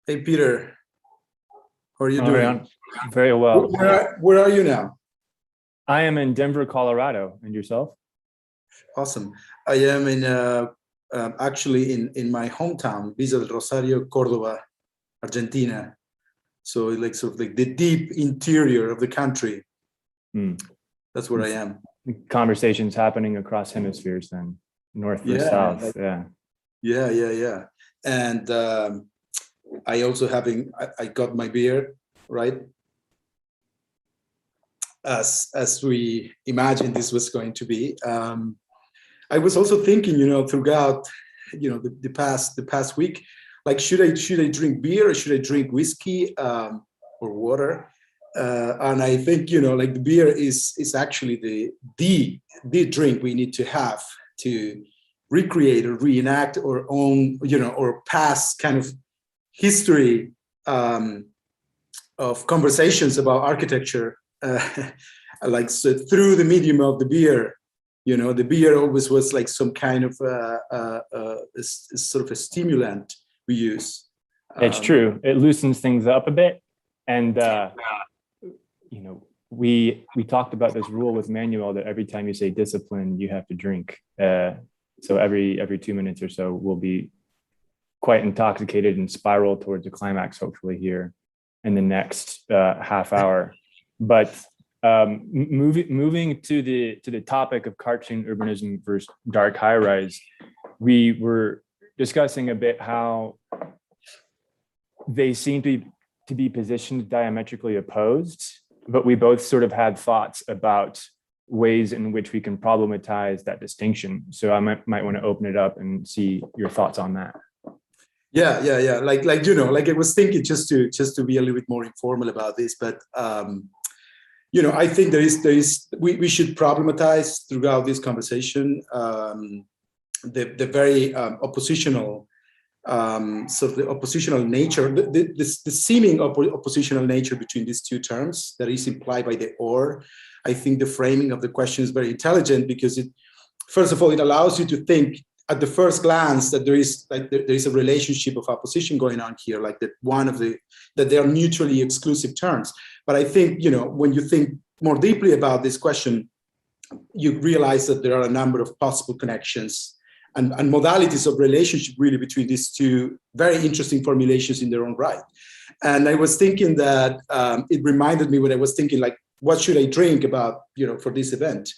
Hey, Peter, how are you doing? Mariano, very well. Where are you now? I am in Denver, Colorado. And yourself? Awesome. I am in actually in my hometown, Villa del Rosario, Córdoba, Argentina. So like sort of like the deep interior of the country. Hmm. That's where I am. Conversations happening across hemispheres then, north versus Yeah, south. Yeah. yeah. And I also I got my beer, right? As we imagined this was going to be. I was also thinking, throughout, the past week, like should I drink beer or should I drink whiskey or water? And I think like the beer is actually the drink we need to have to recreate or reenact our own or past kind of history of conversations about architecture, like so through the medium of the beer. The beer always was like some kind of sort of a stimulant we use. It's Um, true. It loosens things up a bit. And we talked about this rule with Manuel that every time you say discipline, you have to drink. So every 2 minutes or so, we'll be quite intoxicated and spiral towards a climax, hopefully here in the next half hour. But moving to the topic of cartoon urbanism versus dark high rise, we were discussing a bit how they seem to be positioned diametrically opposed, but we both sort of had thoughts about ways in which we can problematize that distinction. So I might want to open it up and see your thoughts on that. yeah. Like I was thinking just to be a little bit more informal about this, but I think we should problematize throughout this conversation the very oppositional sort of the oppositional nature, the seeming oppositional nature between these two terms that is implied by the or. I think the framing of the question is very intelligent because first of all, it allows you to think at the first glance that there is a relationship of opposition going on here, like that they are mutually exclusive terms. But I think, when you think more deeply about this question, you realize that there are a number of possible connections and modalities of relationship really between these two very interesting formulations in their own right. And I was thinking that it reminded me when I was thinking, like, what should I drink about, for this event?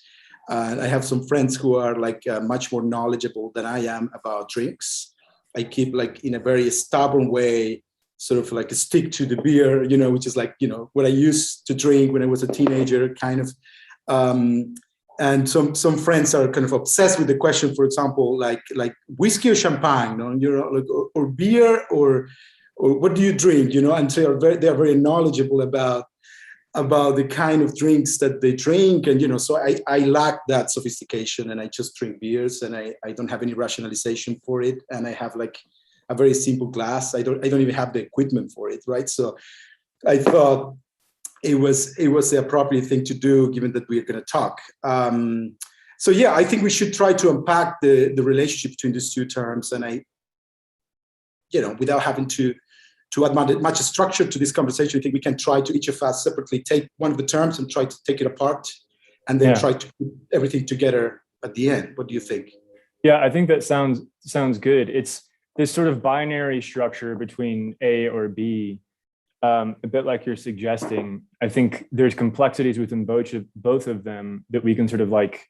And I have some friends who are like much more knowledgeable than I am about drinks. I keep like in a very stubborn way, sort of like a stick to the beer, which is like, what I used to drink when I was a teenager, kind of. And some friends are kind of obsessed with the question, for example, like whiskey or champagne, like, or beer or what do you drink, and so they are very knowledgeable about the kind of drinks that they drink. And, so I lack that sophistication and I just drink beers and I don't have any rationalization for it. And I have like a very simple glass. I don't even have the equipment for it. Right. So I thought it was the appropriate thing to do given that we're going to talk. So yeah, I think we should try to unpack the relationship between these two terms. And without having to add much structure to this conversation, I think we can try to each of us separately take one of the terms and try to take it apart and then try to put everything together at the end. What do you think? Yeah, I think that sounds good. It's this sort of binary structure between A or B, a bit like you're suggesting. I think there's complexities within both of them that we can sort of like,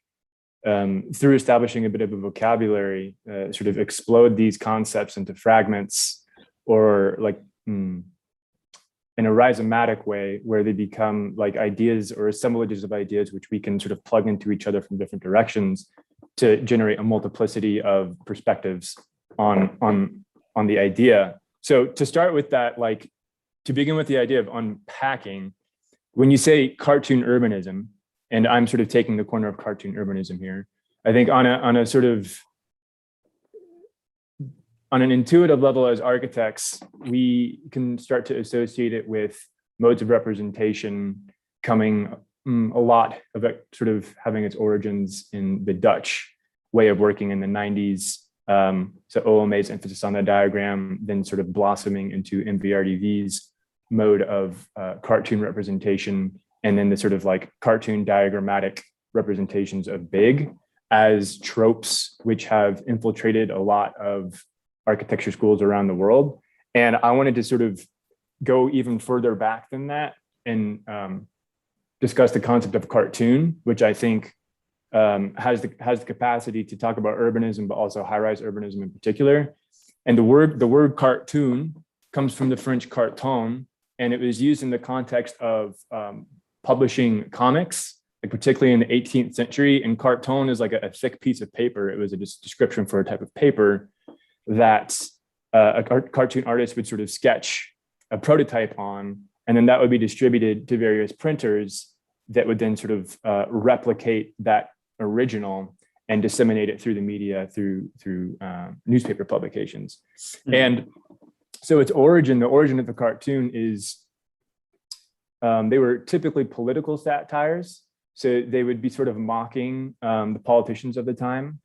through establishing a bit of a vocabulary, sort of explode these concepts into fragments or like in a rhizomatic way where they become like ideas or assemblages of ideas which we can sort of plug into each other from different directions to generate a multiplicity of perspectives on the idea. So to start with that, like to begin with the idea of unpacking, when you say cartoon urbanism, and I'm sort of taking the corner of cartoon urbanism here, I think on a sort of on an intuitive level as architects, we can start to associate it with modes of representation coming a lot of it sort of having its origins in the Dutch way of working in the 90s So OMA's emphasis on the diagram, then sort of blossoming into MVRDV's mode of cartoon representation, and then the sort of like cartoon diagrammatic representations of big as tropes, which have infiltrated a lot of architecture schools around the world. And I wanted to sort of go even further back than that and discuss the concept of cartoon, which I think has the capacity to talk about urbanism, but also high-rise urbanism in particular. And the word cartoon comes from the French carton, and it was used in the context of publishing comics, like particularly in the 18th century. And carton is like a thick piece of paper. It was a description for a type of paper that a cartoon artist would sort of sketch a prototype on, and then that would be distributed to various printers that would then sort of replicate that original and disseminate it through the media, through newspaper publications. Mm-hmm. And so the origin of the cartoon is they were typically political satires. So they would be sort of mocking the politicians of the time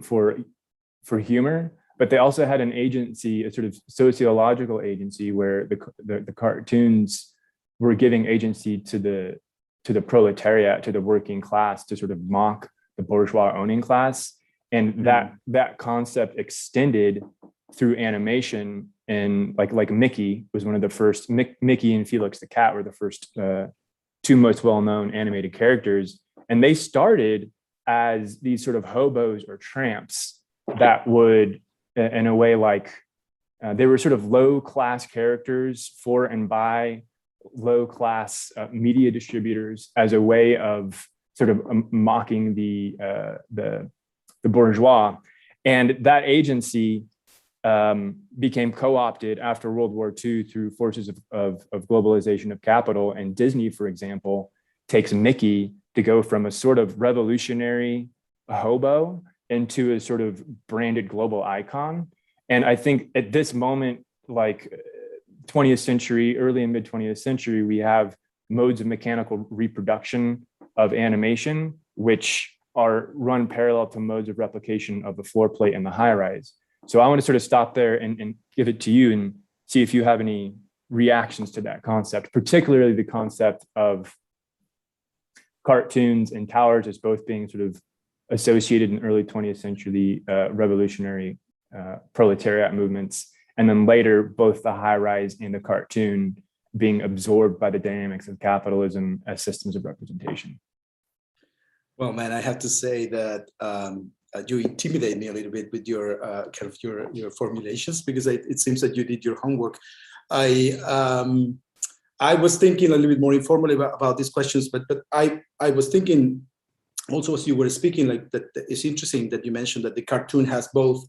for humor, but they also had an agency, a sort of sociological agency, where the cartoons were giving agency to the proletariat, to the working class, to sort of mock the bourgeois owning class. And that concept extended through animation. And like Mickey was one of the first, Mickey and Felix the Cat were the first two most well-known animated characters. And they started as these sort of hobos or tramps that would, in a way, like they were sort of low-class characters for and by low-class media distributors as a way of sort of mocking the bourgeois. And that agency became co-opted after World War II through forces of globalization of capital. And Disney, for example, takes Mickey to go from a sort of revolutionary hobo into a sort of branded global icon. And I think at this moment, like 20th century, early and mid 20th century, we have modes of mechanical reproduction of animation, which are run parallel to modes of replication of the floor plate and the high rise. So I want to sort of stop there and give it to you and see if you have any reactions to that concept, particularly the concept of cartoons and towers as both being sort of associated in early 20th century revolutionary proletariat movements, and then later both the high rise and the cartoon being absorbed by the dynamics of capitalism as systems of representation. Well, man, I have to say that you intimidate me a little bit with your kind of your formulations, because it seems that you did your homework. I was thinking a little bit more informally about these questions, but I was thinking also as you were speaking, like that it's interesting that you mentioned that the cartoon has both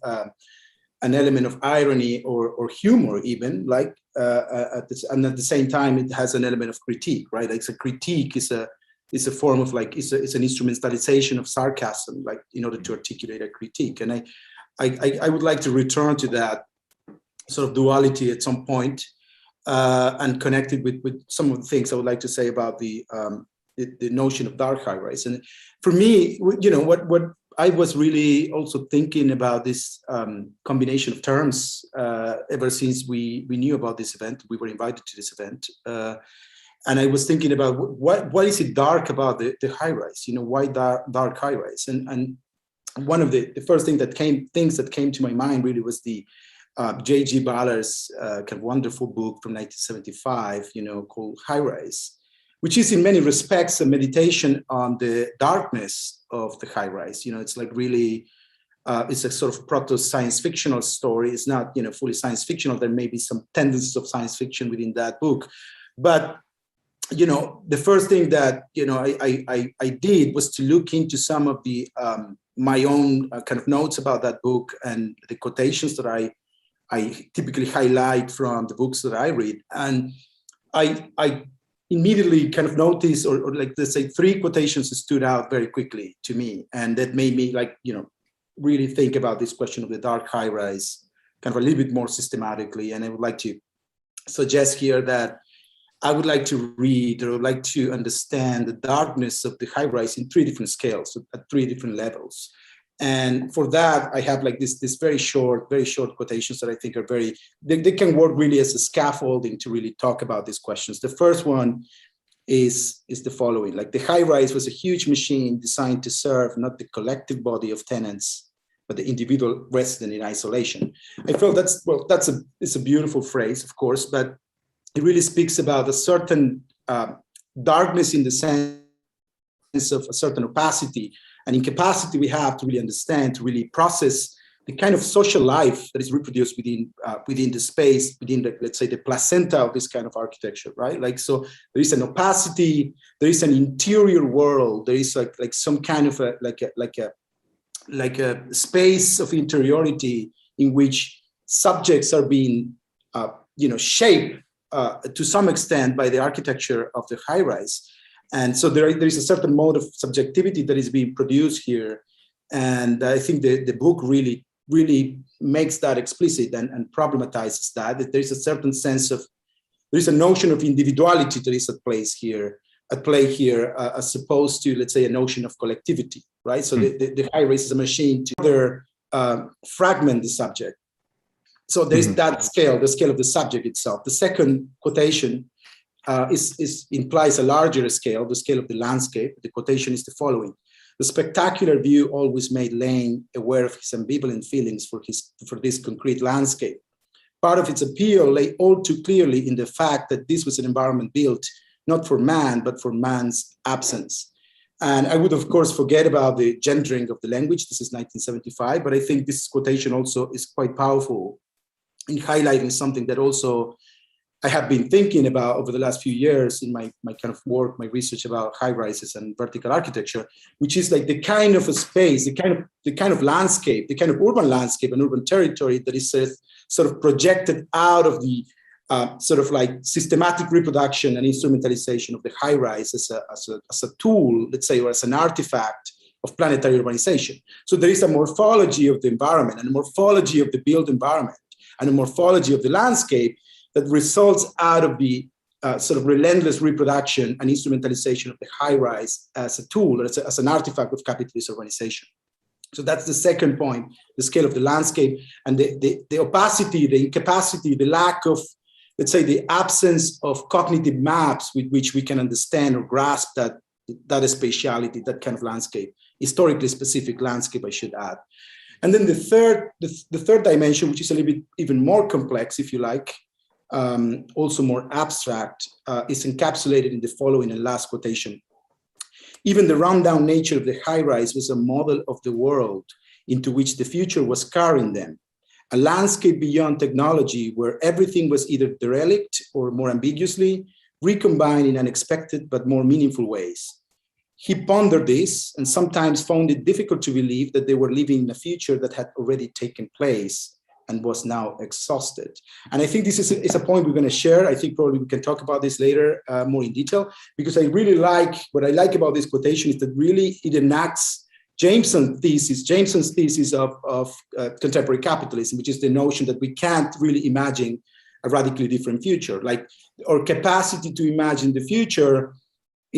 an element of irony or humor, even like and at the same time it has an element of critique, right? Like, a critique is a form of like it's an instrumentalization of sarcasm, like in order to articulate a critique. And I would like to return to that sort of duality at some point, and connect it with some of the things I would like to say about the notion of dark high rise. And for me, you know, what I was really also thinking about this combination of terms ever since we knew about this event, we were invited to this event. And I was thinking about what is it dark about the high rise? You know, why dark high rise? And one of the first things that came to my mind really was the J.G. Ballard's kind of wonderful book from 1975, you know, called Highrise, which is in many respects a meditation on the darkness of the high rise. You know, it's like really, it's a sort of proto-science fictional story. It's not, you know, fully science fictional. There may be some tendencies of science fiction within that book, but you know, the first thing that, you know, I did was to look into some of the my own kind of notes about that book and the quotations that I typically highlight from the books that I read. And I immediately kind of noticed, or like, let's say, three quotations stood out very quickly to me. And that made me, like, you know, really think about this question of the dark high rise kind of a little bit more systematically. And I would like to suggest here that I would like to read, or like to understand the darkness of the high rise in three different scales, at three different levels. And for that, I have like this very short quotations that I think are they can work really as a scaffolding to really talk about these questions. The first one is the following: like, the high-rise was a huge machine designed to serve not the collective body of tenants, but the individual resident in isolation. I felt it's a beautiful phrase, of course, but it really speaks about a certain darkness in the sense of a certain opacity and incapacity we have to really understand, to really process the kind of social life that is reproduced within the space, within the, let's say, the placenta of this kind of architecture, right? Like, so there is an opacity, there is an interior world, there is like some kind of a space of interiority in which subjects are being, shaped to some extent by the architecture of the high-rise. And so there is a certain mode of subjectivity that is being produced here. And I think the book really makes that explicit and problematizes that there is a certain sense of, there is a notion of individuality that is at play here, as opposed to, let's say, a notion of collectivity, right? So the high-rise is a machine to further fragment the subject. So there is that scale, the scale of the subject itself. The second quotation implies a larger scale, the scale of the landscape. The quotation is the following: "The spectacular view always made Lane aware of his ambivalent feelings for this concrete landscape. Part of its appeal lay all too clearly in the fact that this was an environment built not for man, but for man's absence." And I would, of course, forget about the gendering of the language. This is 1975, but I think this quotation also is quite powerful in highlighting something that also I have been thinking about over the last few years in my kind of work, my research about high rises and vertical architecture, which is like the kind of a space, the kind of landscape, the kind of urban landscape and urban territory that is sort of projected out of the sort of like systematic reproduction and instrumentalization of the high rise as a tool, let's say, or as an artifact of planetary urbanization. So there is a morphology of the environment and a morphology of the built environment and a morphology of the landscape that results out of the sort of relentless reproduction and instrumentalization of the high-rise as a tool, as an artifact of capitalist urbanization. So that's the second point, the scale of the landscape and the opacity, the incapacity, the lack of, let's say, the absence of cognitive maps with which we can understand or grasp that spatiality, that kind of landscape, historically specific landscape, I should add. And then the third dimension, which is a little bit even more complex, if you like, also more abstract, is encapsulated in the following and last quotation. "Even the rundown nature of the high-rise was a model of the world into which the future was carrying them, a landscape beyond technology where everything was either derelict or, more ambiguously, recombined in unexpected but more meaningful ways. He pondered this and sometimes found it difficult to believe that they were living in a future that had already taken place and was now exhausted." And I think this is a point we're going to share. I think probably we can talk about this later more in detail, because I really like, what I like about this quotation is that really it enacts Jameson's thesis of contemporary capitalism, which is the notion that we can't really imagine a radically different future. Like, our capacity to imagine the future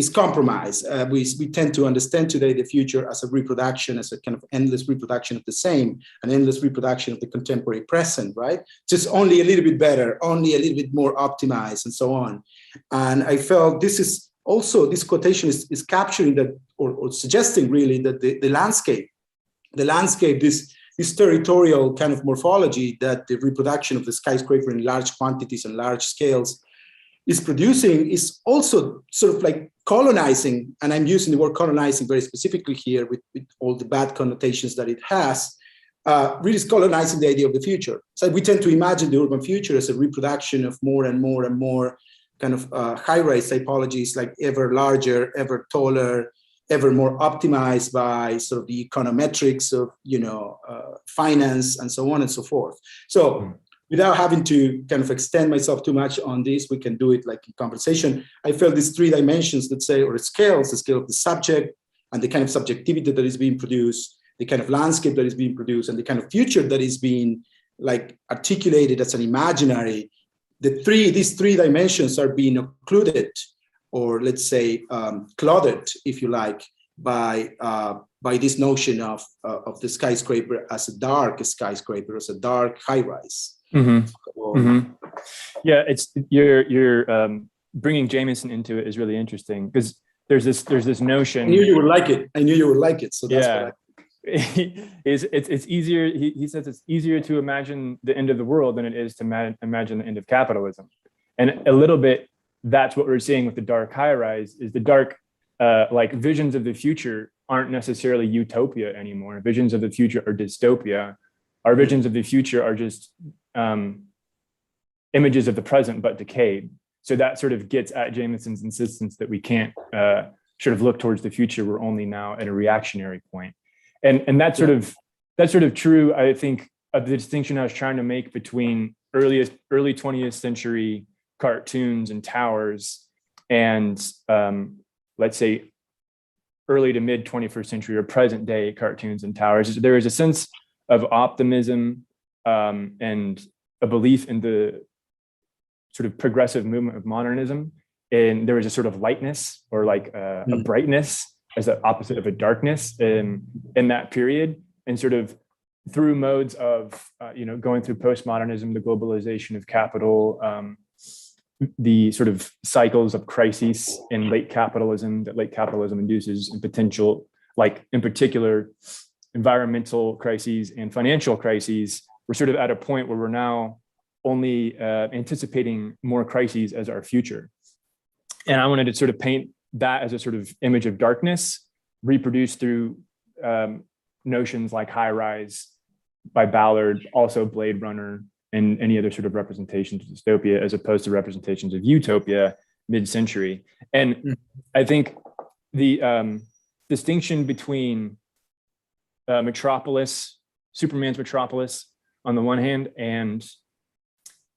is compromised. We tend to understand today the future as a reproduction, as a kind of endless reproduction of the same, an endless reproduction of the contemporary present, right? Just only a little bit better, only a little bit more optimized, and so on. And I felt this quotation is capturing that, or suggesting really that the landscape, this territorial kind of morphology that the reproduction of the skyscraper in large quantities and large scales is producing, is also sort of like colonizing, and I'm using the word colonizing very specifically here with all the bad connotations that it has, really is colonizing the idea of the future. So we tend to imagine the urban future as a reproduction of more and more and more kind of high-rise typologies, like ever larger, ever taller, ever more optimized by sort of the econometrics of, finance and so on and so forth. So without having to kind of extend myself too much on this, we can do it like in conversation. I felt these three dimensions, let's say, or scales, the scale of the subject and the kind of subjectivity that is being produced, the kind of landscape that is being produced, and the kind of future that is being like articulated as an imaginary. These three dimensions are being occluded, or let's say clouded, if you like, by by this notion of the skyscraper as a dark skyscraper, as a dark high-rise. Mm-hmm. Mm-hmm. Yeah, it's you're bringing Jameson into it is really interesting, because there's this notion. I knew you would like it. So that's yeah. It's easier. He says it's easier to imagine the end of the world than it is to imagine the end of capitalism. And a little bit, that's what we're seeing with the dark high-rise, is the dark, like visions of the future aren't necessarily utopia anymore. Visions of the future are dystopia. Our visions of the future are just images of the present, but decayed. So that sort of gets at Jameson's insistence that we can't sort of look towards the future. We're only now at a reactionary point. And that's sort of true, I think, of the distinction I was trying to make between early 20th century cartoons and towers and let's say early to mid 21st century or present day cartoons and towers. There is a sense of optimism and a belief in the sort of progressive movement of modernism. And there is a sort of lightness or like a brightness as the opposite of a darkness in that period. And sort of through modes of, going through postmodernism, the globalization of capital, the sort of cycles of crises in late capitalism that late capitalism induces, and potential, like in particular, environmental crises and financial crises. We're sort of at a point where we're now only anticipating more crises as our future. And I wanted to sort of paint that as a sort of image of darkness, reproduced through notions like Highrise by Ballard, also Blade Runner, and any other sort of representations of dystopia, as opposed to representations of utopia mid-century. And I think the distinction between Metropolis, Superman's Metropolis on the one hand, and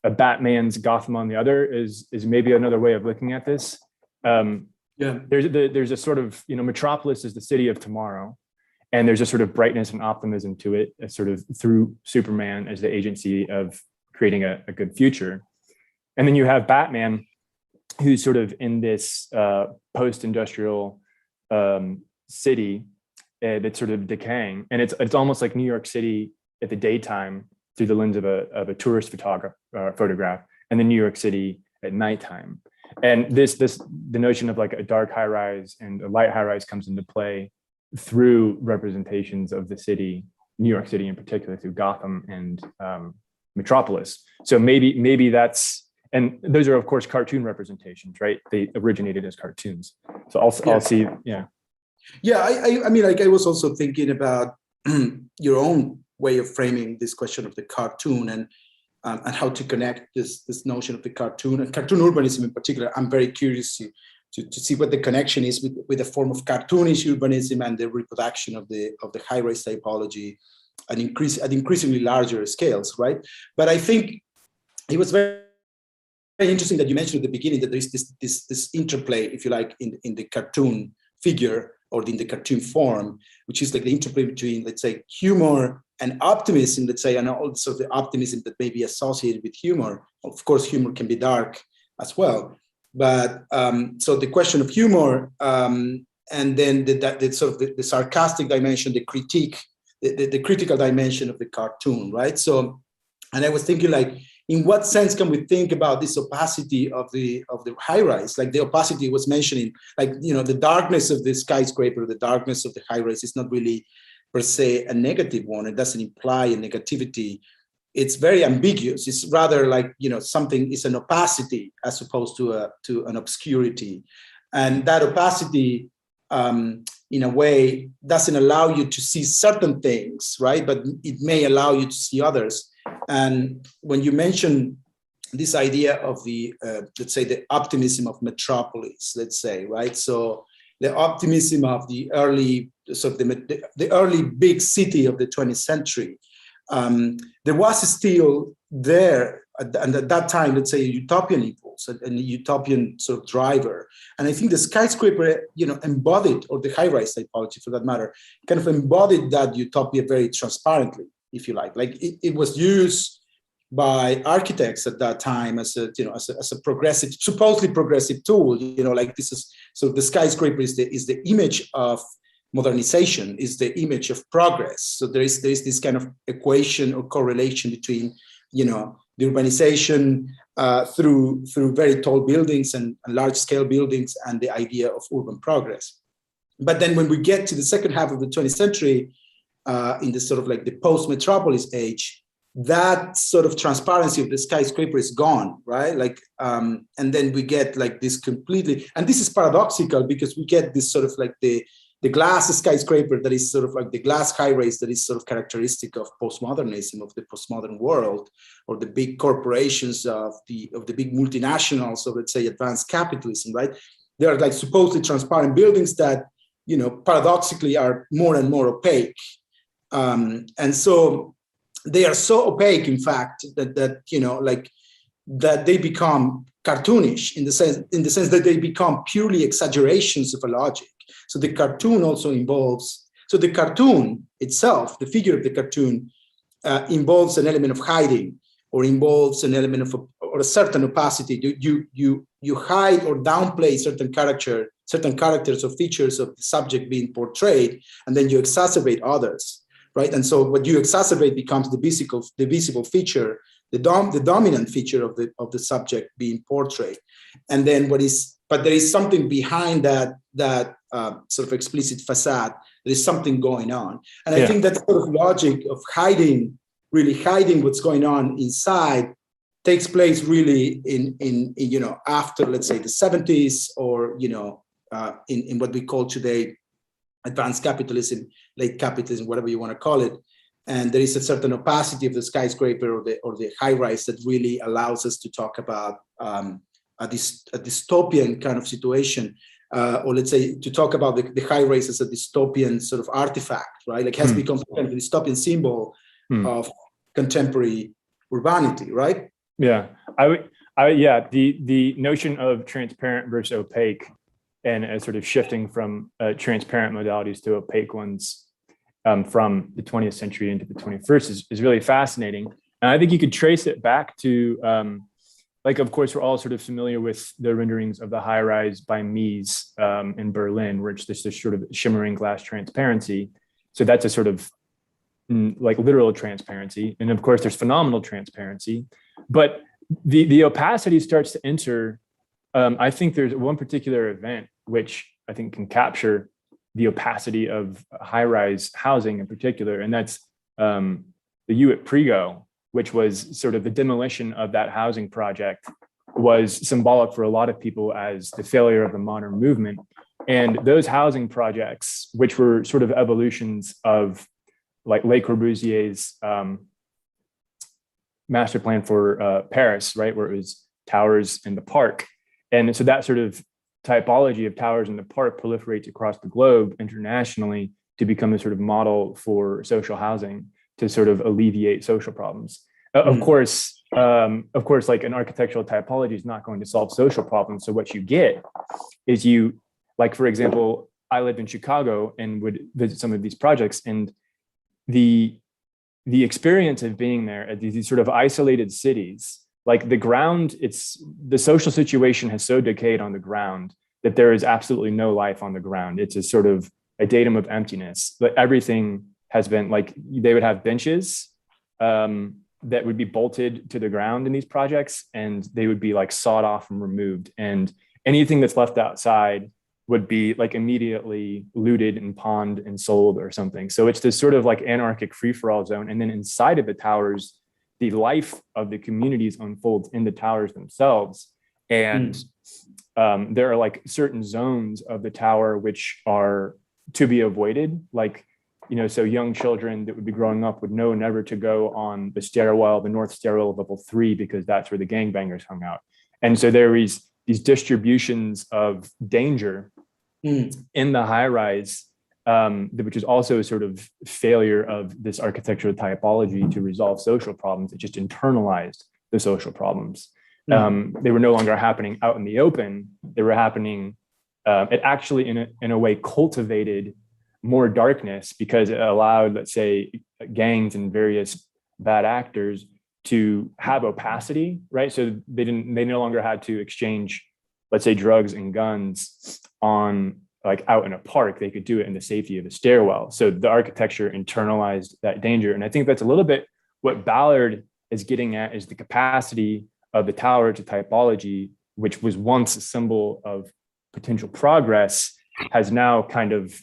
a Batman's Gotham on the other is maybe another way of looking at this. There's a sort of, Metropolis is the city of tomorrow, and there's a sort of brightness and optimism to it, sort of through Superman as the agency of creating a good future. And then you have Batman, who's sort of in this post-industrial city that's sort of decaying, and it's almost like New York City at the daytime through the lens of a tourist photograph, and then New York City at nighttime. And the notion of like a dark high-rise and a light high-rise comes into play through representations of the city, New York City in particular, through Gotham and Metropolis. So maybe that's, and those are of course cartoon representations, right? They originated as cartoons. So I'll see, yeah. Yeah, I mean, like I was also thinking about your own way of framing this question of the cartoon and how to connect this notion of the cartoon and cartoon urbanism in particular. I'm very curious to see what the connection is with a form of cartoonish urbanism and the reproduction of the high-rise typology at increasingly larger scales, right? But I think it was very interesting that you mentioned at the beginning that there is this interplay, if you like, in the cartoon figure or in the cartoon form, which is like the interplay between, let's say, humor and optimism, let's say, and also the optimism that may be associated with humor. Of course, humor can be dark as well. But so the question of humor, and then the sort of the sarcastic dimension, the critique, the critical dimension of the cartoon, right? So, and I was thinking, like, in what sense can we think about this opacity of the high rise? Like the opacity was mentioning, like, the darkness of the skyscraper, the darkness of the high rise is not really per se a negative one. It doesn't imply a negativity. It's very ambiguous. It's rather like, something is an opacity as opposed to an obscurity. And that opacity, in a way, doesn't allow you to see certain things, right? But it may allow you to see others. And when you mention this idea of the, let's say, the optimism of Metropolis, let's say, right? So the optimism of the early, so the early big city of the 20th century, there was still there, and at that time, let's say, a utopian impulse and a utopian sort of driver. And I think the skyscraper, embodied, or the high-rise typology for that matter, kind of embodied that utopia very transparently, if you like. Like it was used by architects at that time as a progressive, supposedly progressive tool. Like this is, so the skyscraper is the image of modernization is the image of progress. So there is this kind of equation or correlation between, the urbanization through very tall buildings and large scale buildings and the idea of urban progress. But then when we get to the second half of the 20th century, in the sort of like the post-metropolis age, that sort of transparency of the skyscraper is gone, right? Like, and then we get like this completely, and this is paradoxical because we get this sort of like the glass skyscraper that is sort of like the glass high-rise that is sort of characteristic of postmodernism, of the postmodern world, or the big corporations of the big multinationals, so let's say advanced capitalism, right? They are like supposedly transparent buildings that, paradoxically are more and more opaque. And so they are so opaque, in fact, that that they become cartoonish in the sense that they become purely exaggerations of a logic. So the cartoon also involves, so the cartoon itself, the figure of the cartoon, involves an element of hiding, or involves an element of or a certain opacity. You hide or downplay certain characters or features of the subject being portrayed, and then you exacerbate others, right? And so what you exacerbate becomes the visible feature, the dominant feature of the subject being portrayed. And then but there is something behind that sort of explicit facade. There is something going on, and I think that sort of logic of really hiding what's going on inside, takes place really in after, let's say, the 70s, or in what we call today advanced capitalism, late capitalism, whatever you want to call it. And there is a certain opacity of the skyscraper or the high rise that really allows us to talk about a dystopian kind of situation, or let's say to talk about the high rise as a dystopian sort of artifact, right? Like has become kind of a dystopian symbol of contemporary urbanity, right? Yeah, the notion of transparent versus opaque, and a sort of shifting from transparent modalities to opaque ones from the 20th century into the 21st is really fascinating. And I think you could trace it back to, of course, we're all sort of familiar with the renderings of the high rise by Mies in Berlin, where it's this sort of shimmering glass transparency. So that's a sort of like literal transparency. And of course, there's phenomenal transparency. But the opacity starts to enter. I think there's one particular event which I think can capture the opacity of high-rise housing in particular, and that's the U at Prigo, which was sort of the demolition of that housing project, was symbolic for a lot of people as the failure of the modern movement. And those housing projects, which were sort of evolutions of like Le Corbusier's master plan for Paris, right, where it was towers in the park. And so that sort of typology of towers in the park proliferates across the globe internationally to become a sort of model for social housing to sort of alleviate social problems. Of course, like an architectural typology is not going to solve social problems. So what you get is like, for example, I lived in Chicago and would visit some of these projects, and the experience of being there at these sort of isolated cities, like the social situation has so decayed on the ground that there is absolutely no life on the ground. It's a sort of a datum of emptiness. But everything has been like, they would have benches that would be bolted to the ground in these projects, and they would be like sawed off and removed. And anything that's left outside would be like immediately looted and pawned and sold or something. So it's this sort of like anarchic free-for-all zone. And then inside of the towers, the life of the communities unfolds in the towers themselves. And there are like certain zones of the tower which are to be avoided. Like, so young children that would be growing up would know never to go on the stairwell, the north stairwell of level 3, because that's where the gangbangers hung out. And so there is these distributions of danger in the high rise, which is also a sort of failure of this architectural typology to resolve social problems. It just internalized the social problems. They were no longer happening out in the open. They were happening, it actually in a way cultivated more darkness, because it allowed, let's say, gangs and various bad actors to have opacity, right? So they no longer had to exchange, let's say, drugs and guns on like out in a park, they could do it in the safety of a stairwell. So the architecture internalized that danger. And I think that's a little bit what Ballard is getting at, is the capacity of the tower to typology, which was once a symbol of potential progress, has now kind of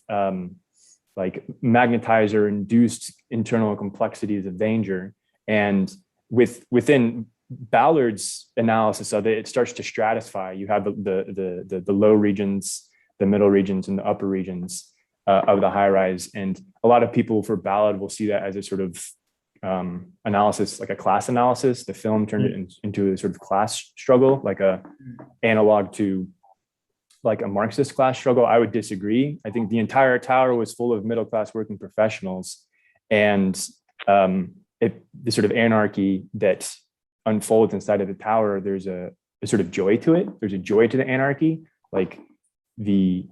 like magnetized or induced internal complexities of danger. And within Ballard's analysis of it, it starts to stratify. You have the low regions, the middle regions, and the upper regions of the high rise. And a lot of people for Ballard will see that as a sort of analysis, like a class analysis. The film turned it into a sort of class struggle, like a analog to like a Marxist class struggle. I would disagree. I think the entire tower was full of middle-class working professionals, and the sort of anarchy that unfolds inside of the tower, there's a sort of joy to it. There's a joy to the anarchy. Like the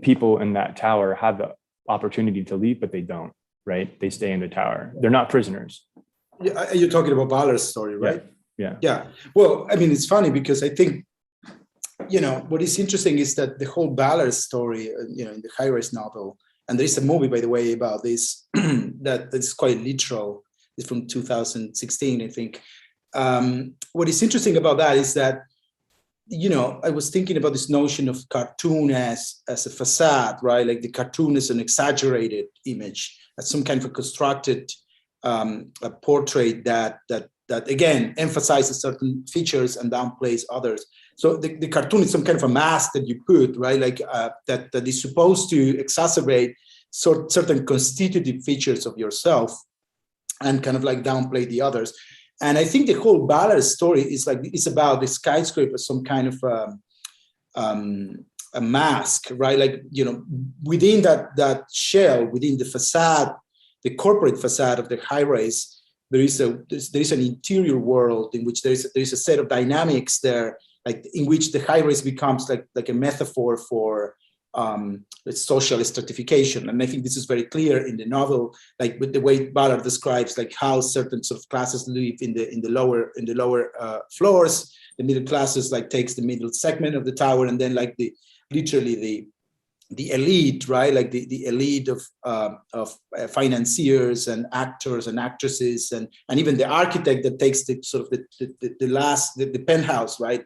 people in that tower have the opportunity to leave, but they don't, right? They stay in the tower. They're not prisoners. Yeah, you're talking about Ballard's story, right? Yeah. Well, I mean, it's funny because I think, what is interesting is that the whole Ballard story, in the Highrise novel, and there is a movie, by the way, about this that's quite literal. It's from 2016, I think. What is interesting about that is that, I was thinking about this notion of cartoon as a facade, right? Like the cartoon is an exaggerated image, as some kind of a constructed a portrait that again emphasizes certain features and downplays others. So the cartoon is some kind of a mask that you put, right? Like that is supposed to exacerbate certain constitutive features of yourself and kind of like downplay the others. And I think the whole Ballard story is about the skyscraper, some kind of a mask, right? Like, within that shell, within the facade, the corporate facade of the high rise, there is an interior world in which there is a set of dynamics there, like in which the high rise becomes like a metaphor for social stratification. And I think this is very clear in the novel, like with the way Ballard describes like how certain sort of classes live in the lower floors. The middle classes like takes the middle segment of the tower, and then like the elite, right? Like the elite of financiers and actors and actresses, and even the architect that takes the sort of the penthouse, right?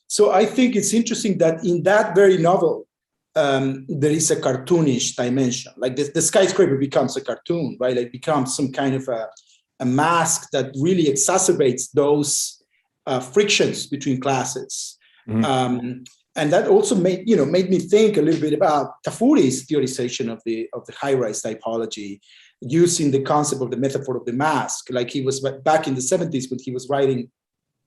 So I think it's interesting that in that very novel, there is a cartoonish dimension. Like the skyscraper becomes a cartoon, right? Like becomes some kind of a mask that really exacerbates those frictions between classes. Mm-hmm. And that also made me think a little bit about Tafuri's theorization of the high-rise typology, using the concept of the metaphor of the mask. Like he was back in the 70s when he was writing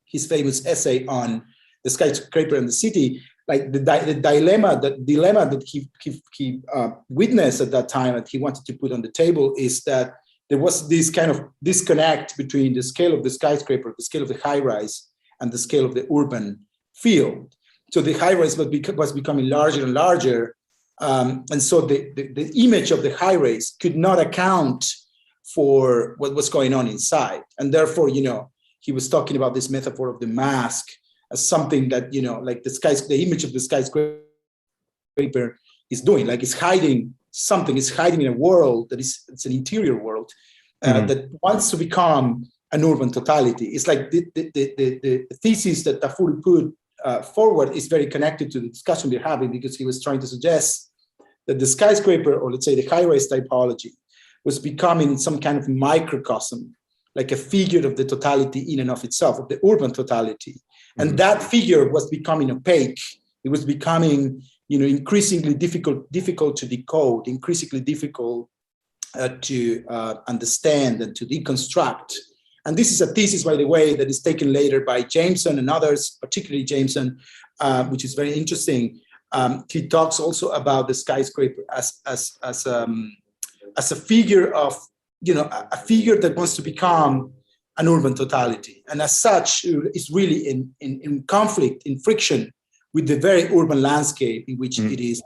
his famous essay on the skyscraper and the city. Like the dilemma that he witnessed at that time, that he wanted to put on the table, is that there was this kind of disconnect between the scale of the skyscraper, the scale of the high-rise, and the scale of the urban field. So the high-rise was becoming larger and larger, and so the image of the high-rise could not account for what was going on inside, and therefore, he was talking about this metaphor of the mask as something that, like the image of the skyscraper is doing, like it's hiding something, it's hiding in a world it's an interior world that wants to become an urban totality. It's like the thesis that Tafuri put forward is very connected to the discussion we're having, because he was trying to suggest that the skyscraper, or let's say the high-rise typology, was becoming some kind of microcosm, like a figure of the totality in and of itself, of the urban totality. And that figure was becoming opaque. It was becoming, increasingly difficult to decode, increasingly difficult to understand and to deconstruct. And this is a thesis, by the way, that is taken later by Jameson and others, particularly Jameson, which is very interesting. He talks also about the skyscraper as a figure of, a figure that wants to become an urban totality, and as such is really in conflict, in friction with the very urban landscape in which it is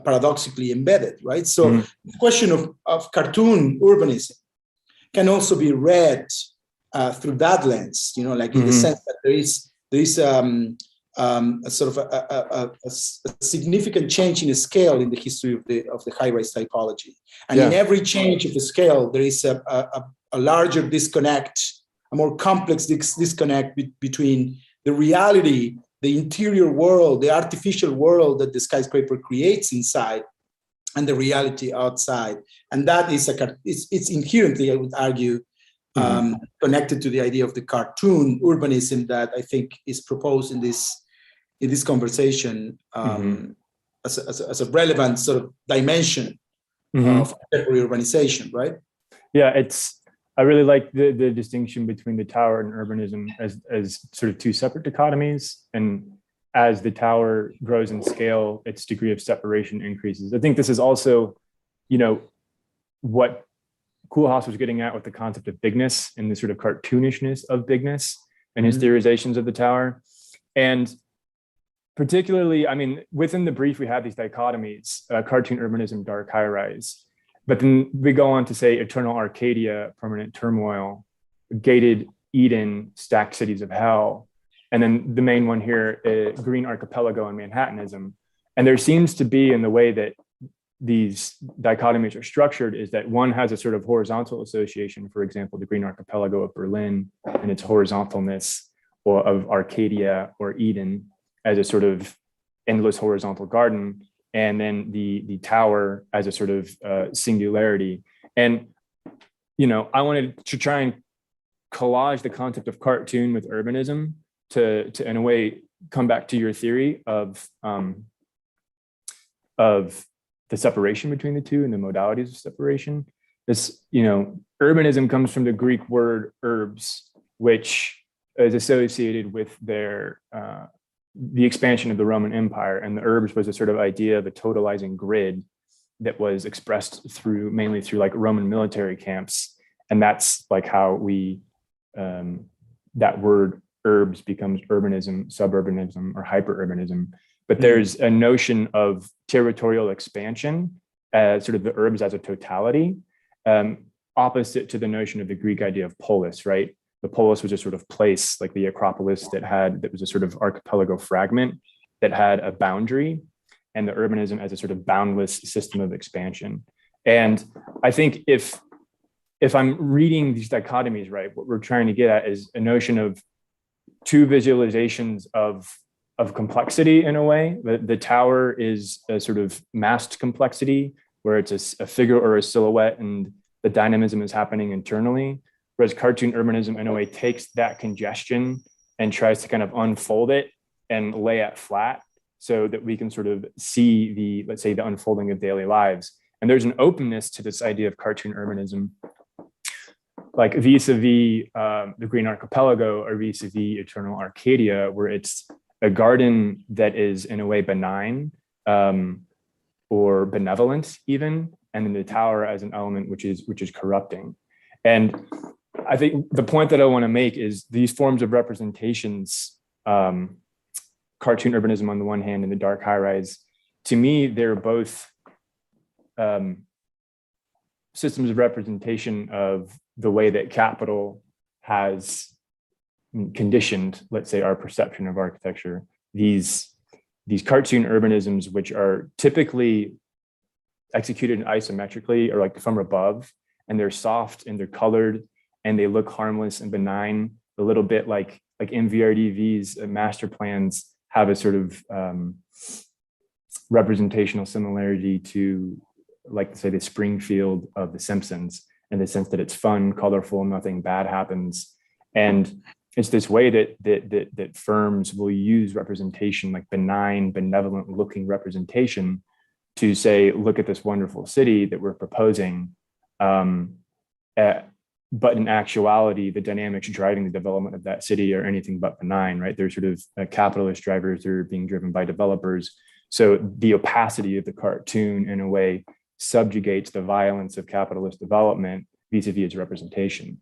paradoxically embedded, right? So the question of cartoon urbanism can also be read through that lens, like in the sense that there is a sort of a significant change in the scale in the history of the high-rise typology. And in every change of the scale, there is a larger disconnect, a more complex disconnect between the reality, the interior world, the artificial world that the skyscraper creates inside, and the reality outside. And that is it's inherently, I would argue, connected to the idea of the cartoon urbanism that I think is proposed in this conversation as a relevant sort of dimension of contemporary urbanization, right? Yeah, I really like the distinction between the tower and urbanism as sort of two separate dichotomies. And as the tower grows in scale, its degree of separation increases. I think this is also, what Koolhaas was getting at with the concept of bigness and the sort of cartoonishness of bigness and his theorizations of the tower. And particularly, I mean, within the brief, we have these dichotomies, cartoon urbanism, dark high-rise. But then we go on to say eternal Arcadia, permanent turmoil, gated Eden, stacked cities of hell. And then the main one here, green archipelago and Manhattanism. And there seems to be, in the way that these dichotomies are structured, is that one has a sort of horizontal association, for example, the green archipelago of Berlin and its horizontalness, or of Arcadia or Eden as a sort of endless horizontal garden, and then the tower as a sort of singularity. And, I wanted to try and collage the concept of cartoon with urbanism to in a way, come back to your theory of the separation between the two and the modalities of separation. This, urbanism comes from the Greek word urbs, which is associated with the expansion of the Roman Empire, and the urbs was a sort of idea of a totalizing grid that was expressed mainly through like Roman military camps. And that's like how that word urbs becomes urbanism, suburbanism, or hyperurbanism. But there's a notion of territorial expansion as sort of the urbs as a totality, opposite to the notion of the Greek idea of polis, right? The polis was a sort of place like the Acropolis that was a sort of archipelago fragment that had a boundary, and the urbanism as a sort of boundless system of expansion. And I think if I'm reading these dichotomies right, what we're trying to get at is a notion of two visualizations of complexity in a way. The tower is a sort of masked complexity where it's a figure or a silhouette and the dynamism is happening internally. Whereas cartoon urbanism in a way takes that congestion and tries to kind of unfold it and lay it flat so that we can sort of see let's say the unfolding of daily lives. And there's an openness to this idea of cartoon urbanism, like vis-a-vis the Green Archipelago or vis-a-vis Eternal Arcadia, where it's a garden that is in a way benign or benevolent even, and then the tower as an element which is corrupting. And I think the point that I want to make is these forms of representations, cartoon urbanism on the one hand and the dark high-rise, to me, they're both systems of representation of the way that capital has conditioned, let's say, our perception of architecture. These cartoon urbanisms, which are typically executed isometrically or like from above, and they're soft and they're colored and they look harmless and benign, a little bit like MVRDV's master plans have a sort of representational similarity to, like, say, the Springfield of The Simpsons, in the sense that it's fun, colorful, nothing bad happens. And it's this way that firms will use representation, like benign, benevolent looking representation, to say, look at this wonderful city that we're proposing. But in actuality, the dynamics driving the development of that city are anything but benign, right? They're sort of capitalist drivers. They're being driven by developers. So the opacity of the cartoon, in a way, subjugates the violence of capitalist development vis-a-vis its representation.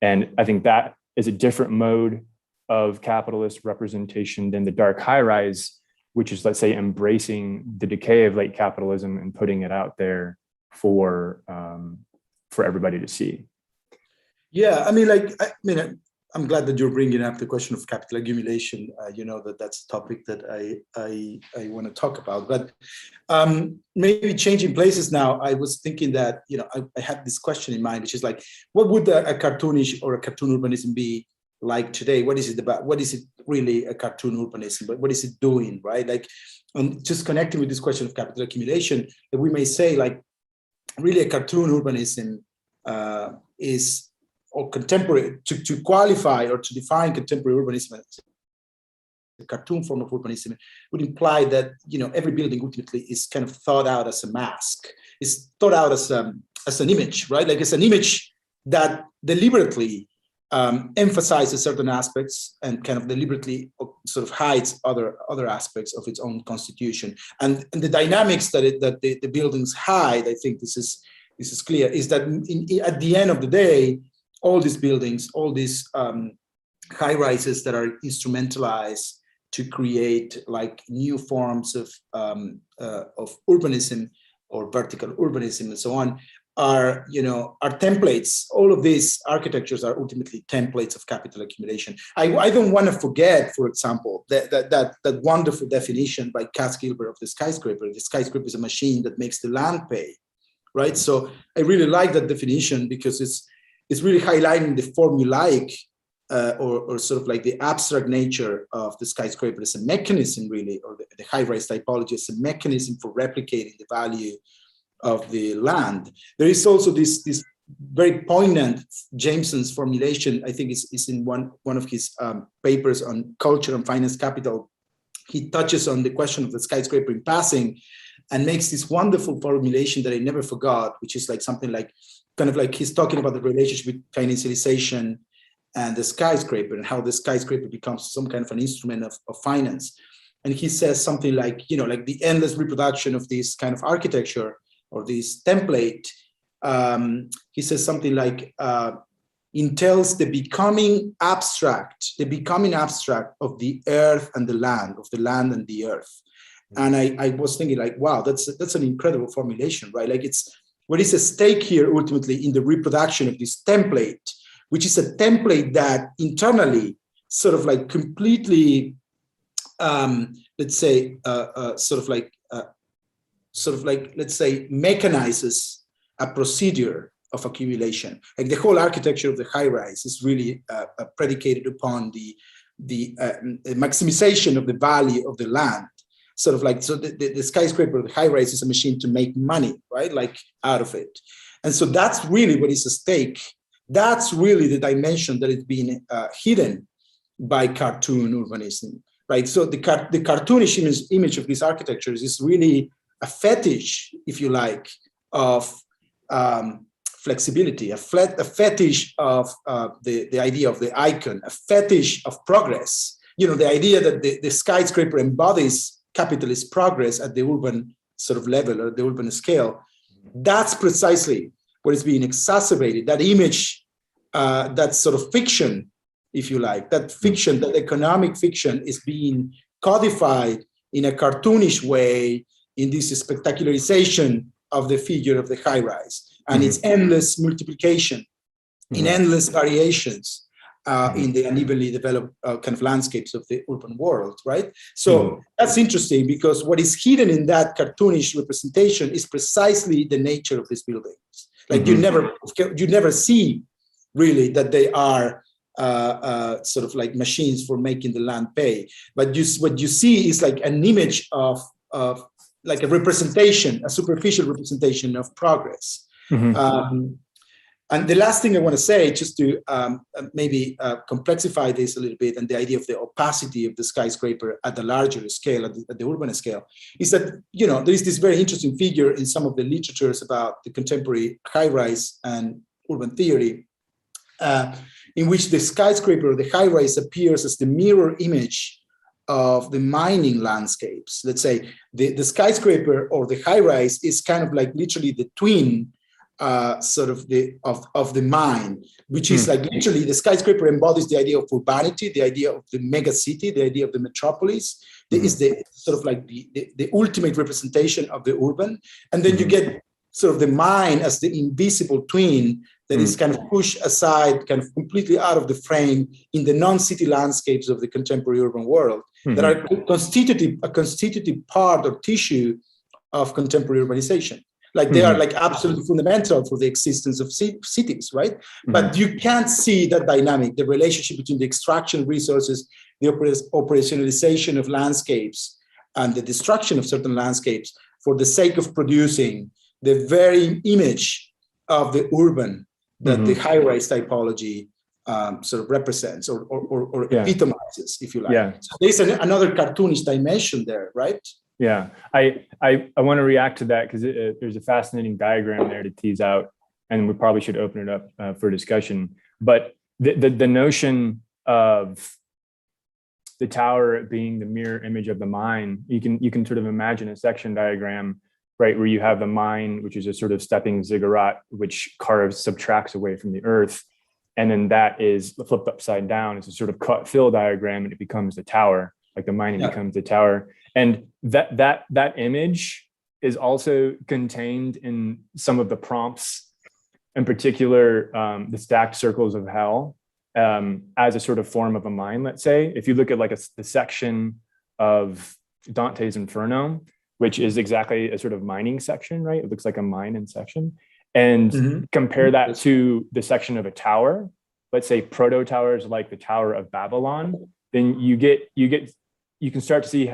And I think that is a different mode of capitalist representation than the dark high-rise, which is, let's say, embracing the decay of late capitalism and putting it out there for everybody to see. Yeah, I I'm glad that you're bringing up the question of capital accumulation. You know that's a topic that I want to talk about. But maybe changing places now. I was thinking that I had this question in mind, which is like, what would a cartoonish or a cartoon urbanism be like today? What is it about? What is it really a cartoon urbanism? But what is it doing, right? Like, just connecting with this question of capital accumulation, that we may say like, really a cartoon urbanism is, or contemporary, to qualify or to define contemporary urbanism as a cartoon form of urbanism would imply that every building ultimately is kind of thought out as a mask. It's thought out as an image, right? Like it's an image that deliberately emphasizes certain aspects and kind of deliberately sort of hides other aspects of its own constitution. And the dynamics that the buildings hide, I think this is clear, is that at the end of the day, all these buildings, all these high rises that are instrumentalized to create like new forms of urbanism or vertical urbanism and so on are templates. All of these architectures are ultimately templates of capital accumulation. I don't want to forget, for example, that wonderful definition by Cass Gilbert of the skyscraper. The skyscraper is a machine that makes the land pay, right? So I really like that definition because it's really highlighting the formulaic or sort of like the abstract nature of the skyscraper as a mechanism, really, or the high-rise typology as a mechanism for replicating the value of the land. There is also this very poignant Jameson's formulation. I think is in one of his papers on culture and finance capital. He touches on the question of the skyscraper in passing and makes this wonderful formulation that I never forgot, which is like something like, kind of like he's talking about the relationship with financialization and the skyscraper and how the skyscraper becomes some kind of an instrument of finance. And he says something like, like the endless reproduction of this kind of architecture or this template. He says something like, entails the becoming abstract of the earth and the land, of the land and the earth. And I was thinking like, wow, that's an incredible formulation, right? Like what is at stake here ultimately in the reproduction of this template, which is a template that internally sort of like completely, let's say, let's say, mechanizes a procedure of accumulation. Like the whole architecture of the high rise is really predicated upon the maximization of the value of the land. Sort of like, so the skyscraper, the high rise is a machine to make money, right? Like out of it. And so that's really what is at stake. That's really the dimension that is being hidden by cartoon urbanism, right? So the cartoonish image of these architectures is really a fetish, if you like, of flexibility, a fetish of the idea of the icon, a fetish of progress. The idea that the skyscraper embodies capitalist progress at the urban sort of level or the urban scale. That's precisely what is being exacerbated. That image, that sort of fiction, if you like, that fiction, that economic fiction is being codified in a cartoonish way in this spectacularization of the figure of the high rise and its endless multiplication in endless variations in the unevenly developed kind of landscapes of the urban world, right? So that's interesting because what is hidden in that cartoonish representation is precisely the nature of these buildings. Like you never see really that they are sort of like machines for making the land pay, but what you see is like an image of like a representation, a superficial representation of progress. And the last thing I want to say, just to maybe complexify this a little bit, and the idea of the opacity of the skyscraper at the larger scale, at the urban scale, is that, there is this very interesting figure in some of the literatures about the contemporary high-rise and urban theory, in which the skyscraper or the high-rise appears as the mirror image of the mining landscapes. Let's say the skyscraper or the high-rise is kind of like literally the twin sort of the mine, which is like literally the skyscraper embodies the idea of urbanity, the idea of the mega city, the idea of the metropolis. There is the sort of like the ultimate representation of the urban, and then you get sort of the mine as the invisible twin that is kind of pushed aside, kind of completely out of the frame in the non-city landscapes of the contemporary urban world that are a constitutive part or tissue of contemporary urbanization. Like they are like absolutely fundamental for the existence of cities, right? But you can't see that dynamic, the relationship between the extraction of resources, the operationalization of landscapes, and the destruction of certain landscapes for the sake of producing the very image of the urban that the high-rise typology sort of represents or epitomizes, if you like. Yeah. So there's another cartoonish dimension there, right? Yeah, I want to react to that because there's a fascinating diagram there to tease out, and we probably should open it up for discussion. But the notion of the tower being the mirror image of the mine, you can sort of imagine a section diagram, right, where you have the mine, which is a sort of stepping ziggurat, which subtracts away from the earth, and then that is flipped upside down. It's a sort of cut fill diagram, and it becomes the tower. Like the mining becomes the tower. And that image is also contained in some of the prompts, in particular, the stacked circles of hell, as a sort of form of a mine, let's say. If you look at like the section of Dante's Inferno, which is exactly a sort of mining section, right? It looks like a mine in section. And compare that to the section of a tower, let's say proto towers like the Tower of Babylon, then you can start to see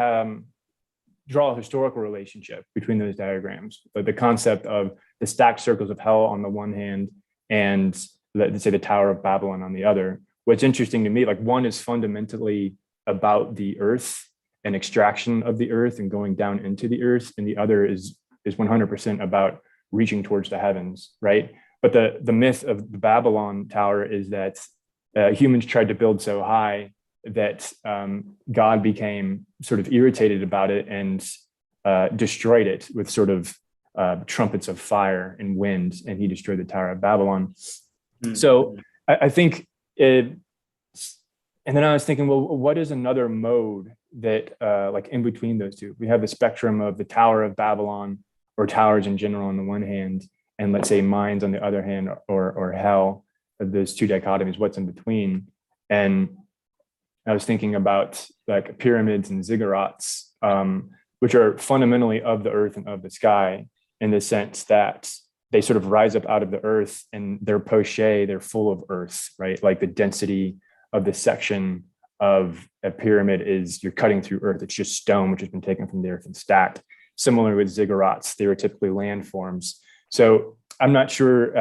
draw a historical relationship between those diagrams. But the concept of the stacked circles of hell on the one hand, and let's say the Tower of Babylon on the other. What's interesting to me, like one is fundamentally about the earth and extraction of the earth and going down into the earth, and the other is 100% about reaching towards the heavens, right? But the myth of the Babylon Tower is that humans tried to build so high that God became sort of irritated about it and destroyed it with sort of trumpets of fire and wind, and he destroyed the Tower of Babylon. So I think and then I was thinking, well, what is another mode that like in between those two? We have the spectrum of the Tower of Babylon, or towers in general on the one hand, and let's say mines on the other hand, or hell, those two dichotomies, what's in between. And I was thinking about like pyramids and ziggurats, which are fundamentally of the earth and of the sky, in the sense that they sort of rise up out of the earth and they're poché, they're full of earth, right? Like the density of the section of a pyramid is you're cutting through earth. It's just stone, which has been taken from the earth and stacked. Similar with ziggurats, they were typically landforms. So I'm not sure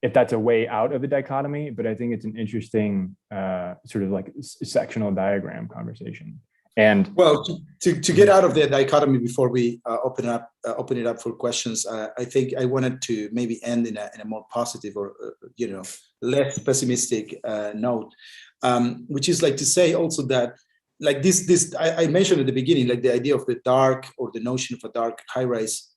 if that's a way out of the dichotomy, but I think it's an interesting sort of like sectional diagram conversation. And well, to get out of the dichotomy before we open it up for questions, I think I wanted to maybe end in a more positive or less pessimistic note, which is like to say also that like this I mentioned at the beginning, like the idea of the dark, or the notion of a dark high-rise.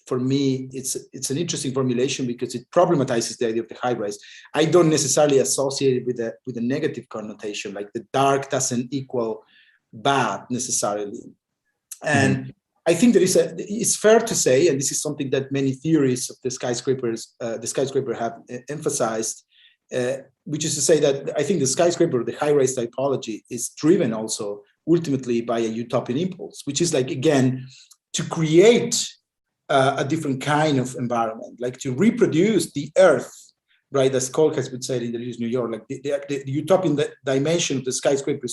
For me, it's an interesting formulation because it problematizes the idea of the high-rise. I don't necessarily associate it with a negative connotation, like the dark doesn't equal bad necessarily. And I think it's fair to say, and this is something that many theories of the skyscraper have emphasized, which is to say that I think the skyscraper, the high-rise typology, is driven also ultimately by a utopian impulse, which is like, again, to create a different kind of environment, like to reproduce the earth, right? As Cole has been saying in the New York, like the utopian dimension of the skyscraper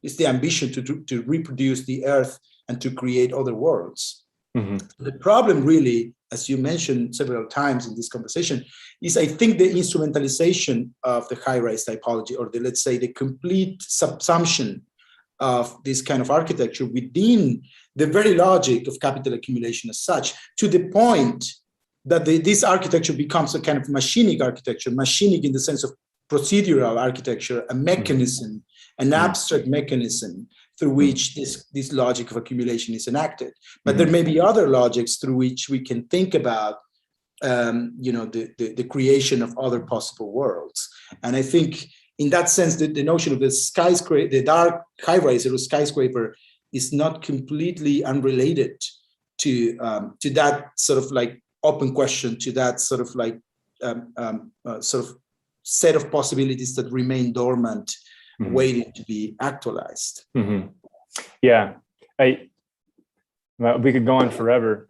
is the ambition to reproduce the earth and to create other worlds. The problem really, as you mentioned several times in this conversation, is I think the instrumentalization of the high-rise typology, or let's say the complete subsumption of this kind of architecture within the very logic of capital accumulation as such, to the point that this architecture becomes a kind of machinic architecture, machinic in the sense of procedural architecture, a mechanism, an abstract mechanism through which this logic of accumulation is enacted. But there may be other logics through which we can think about the creation of other possible worlds. And I think in that sense, the notion of the skyscraper, the dark high-rise or skyscraper, is not completely unrelated to that sort of like open question, to that sort of like sort of set of possibilities that remain dormant, waiting to be actualized. Yeah, we could go on forever.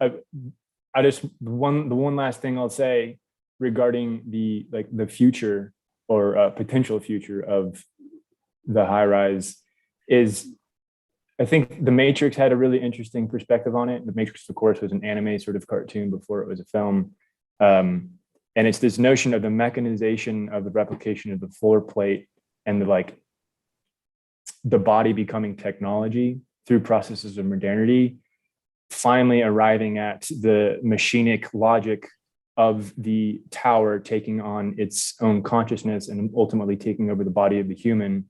I just the one last thing I'll say regarding the future or potential future of the high-rise is, I think The Matrix had a really interesting perspective on it. The Matrix, of course, was an anime sort of cartoon before it was a film. And it's this notion of the mechanization of the replication of the floor plate and the body becoming technology through processes of modernity, finally arriving at the machinic logic of the tower taking on its own consciousness and ultimately taking over the body of the human,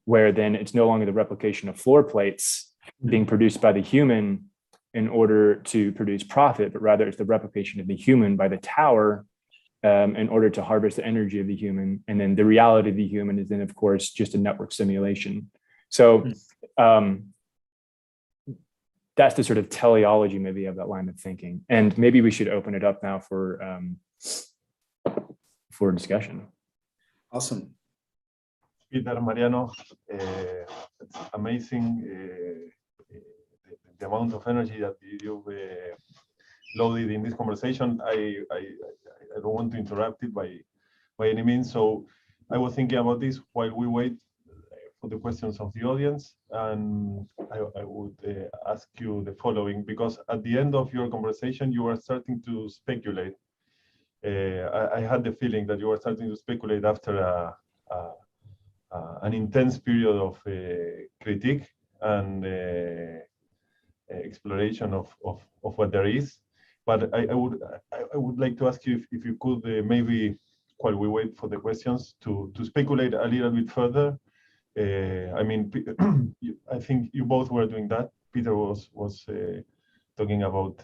where then it's no longer the replication of floor plates being produced by the human in order to produce profit, but rather it's the replication of the human by the tower in order to harvest the energy of the human. And then the reality of the human is then, of course, just a network simulation. So that's the sort of teleology maybe of that line of thinking. And maybe we should open it up now for discussion. Awesome. Peter, Mariano, it's amazing the amount of energy that you've loaded in this conversation. I don't want to interrupt it by any means. So I was thinking about this while we wait for the questions of the audience, and I would ask you the following, because at the end of your conversation, you were starting to speculate. I had the feeling that you were starting to speculate after an intense period of critique and exploration of what there is. But I would like to ask you if you could maybe, while we wait for the questions, to speculate a little bit further. I mean, I think you both were doing that. Peter was talking about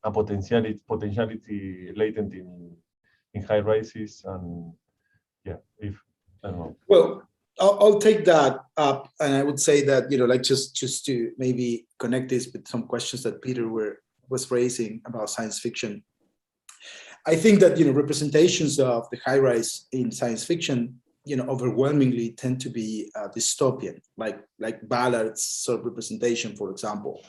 a potentiality latent in high rises, and yeah, if I don't know. Well, I'll take that up, and I would say that, like just to maybe connect this with some questions that Peter was raising about science fiction. I think that representations of the high rise in science fiction, overwhelmingly tend to be dystopian, like Ballard's sort of representation, for example,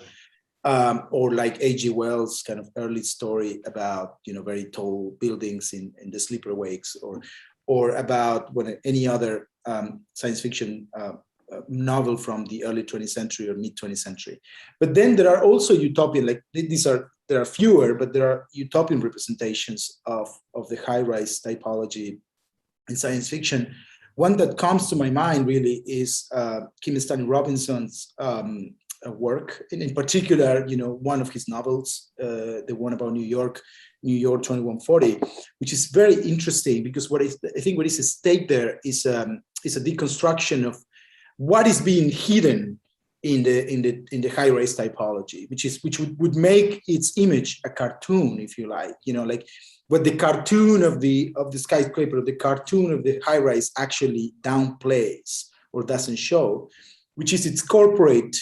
or like H.G. Wells' kind of early story about very tall buildings in the sleeper wakes, or about any other science fiction novel from the early 20th century or mid 20th century. But then there are also utopian, there are fewer, but there are utopian representations of the high-rise typology in science fiction. One that comes to my mind really is Kim Stanley Robinson's work, and in particular, one of his novels, the one about New York 2140, which is very interesting because what is at stake there is a deconstruction of what is being hidden in the high-rise typology, which would make its image a cartoon, if you like, like what the cartoon of the skyscraper, the cartoon of the high-rise actually downplays or doesn't show, which is its corporate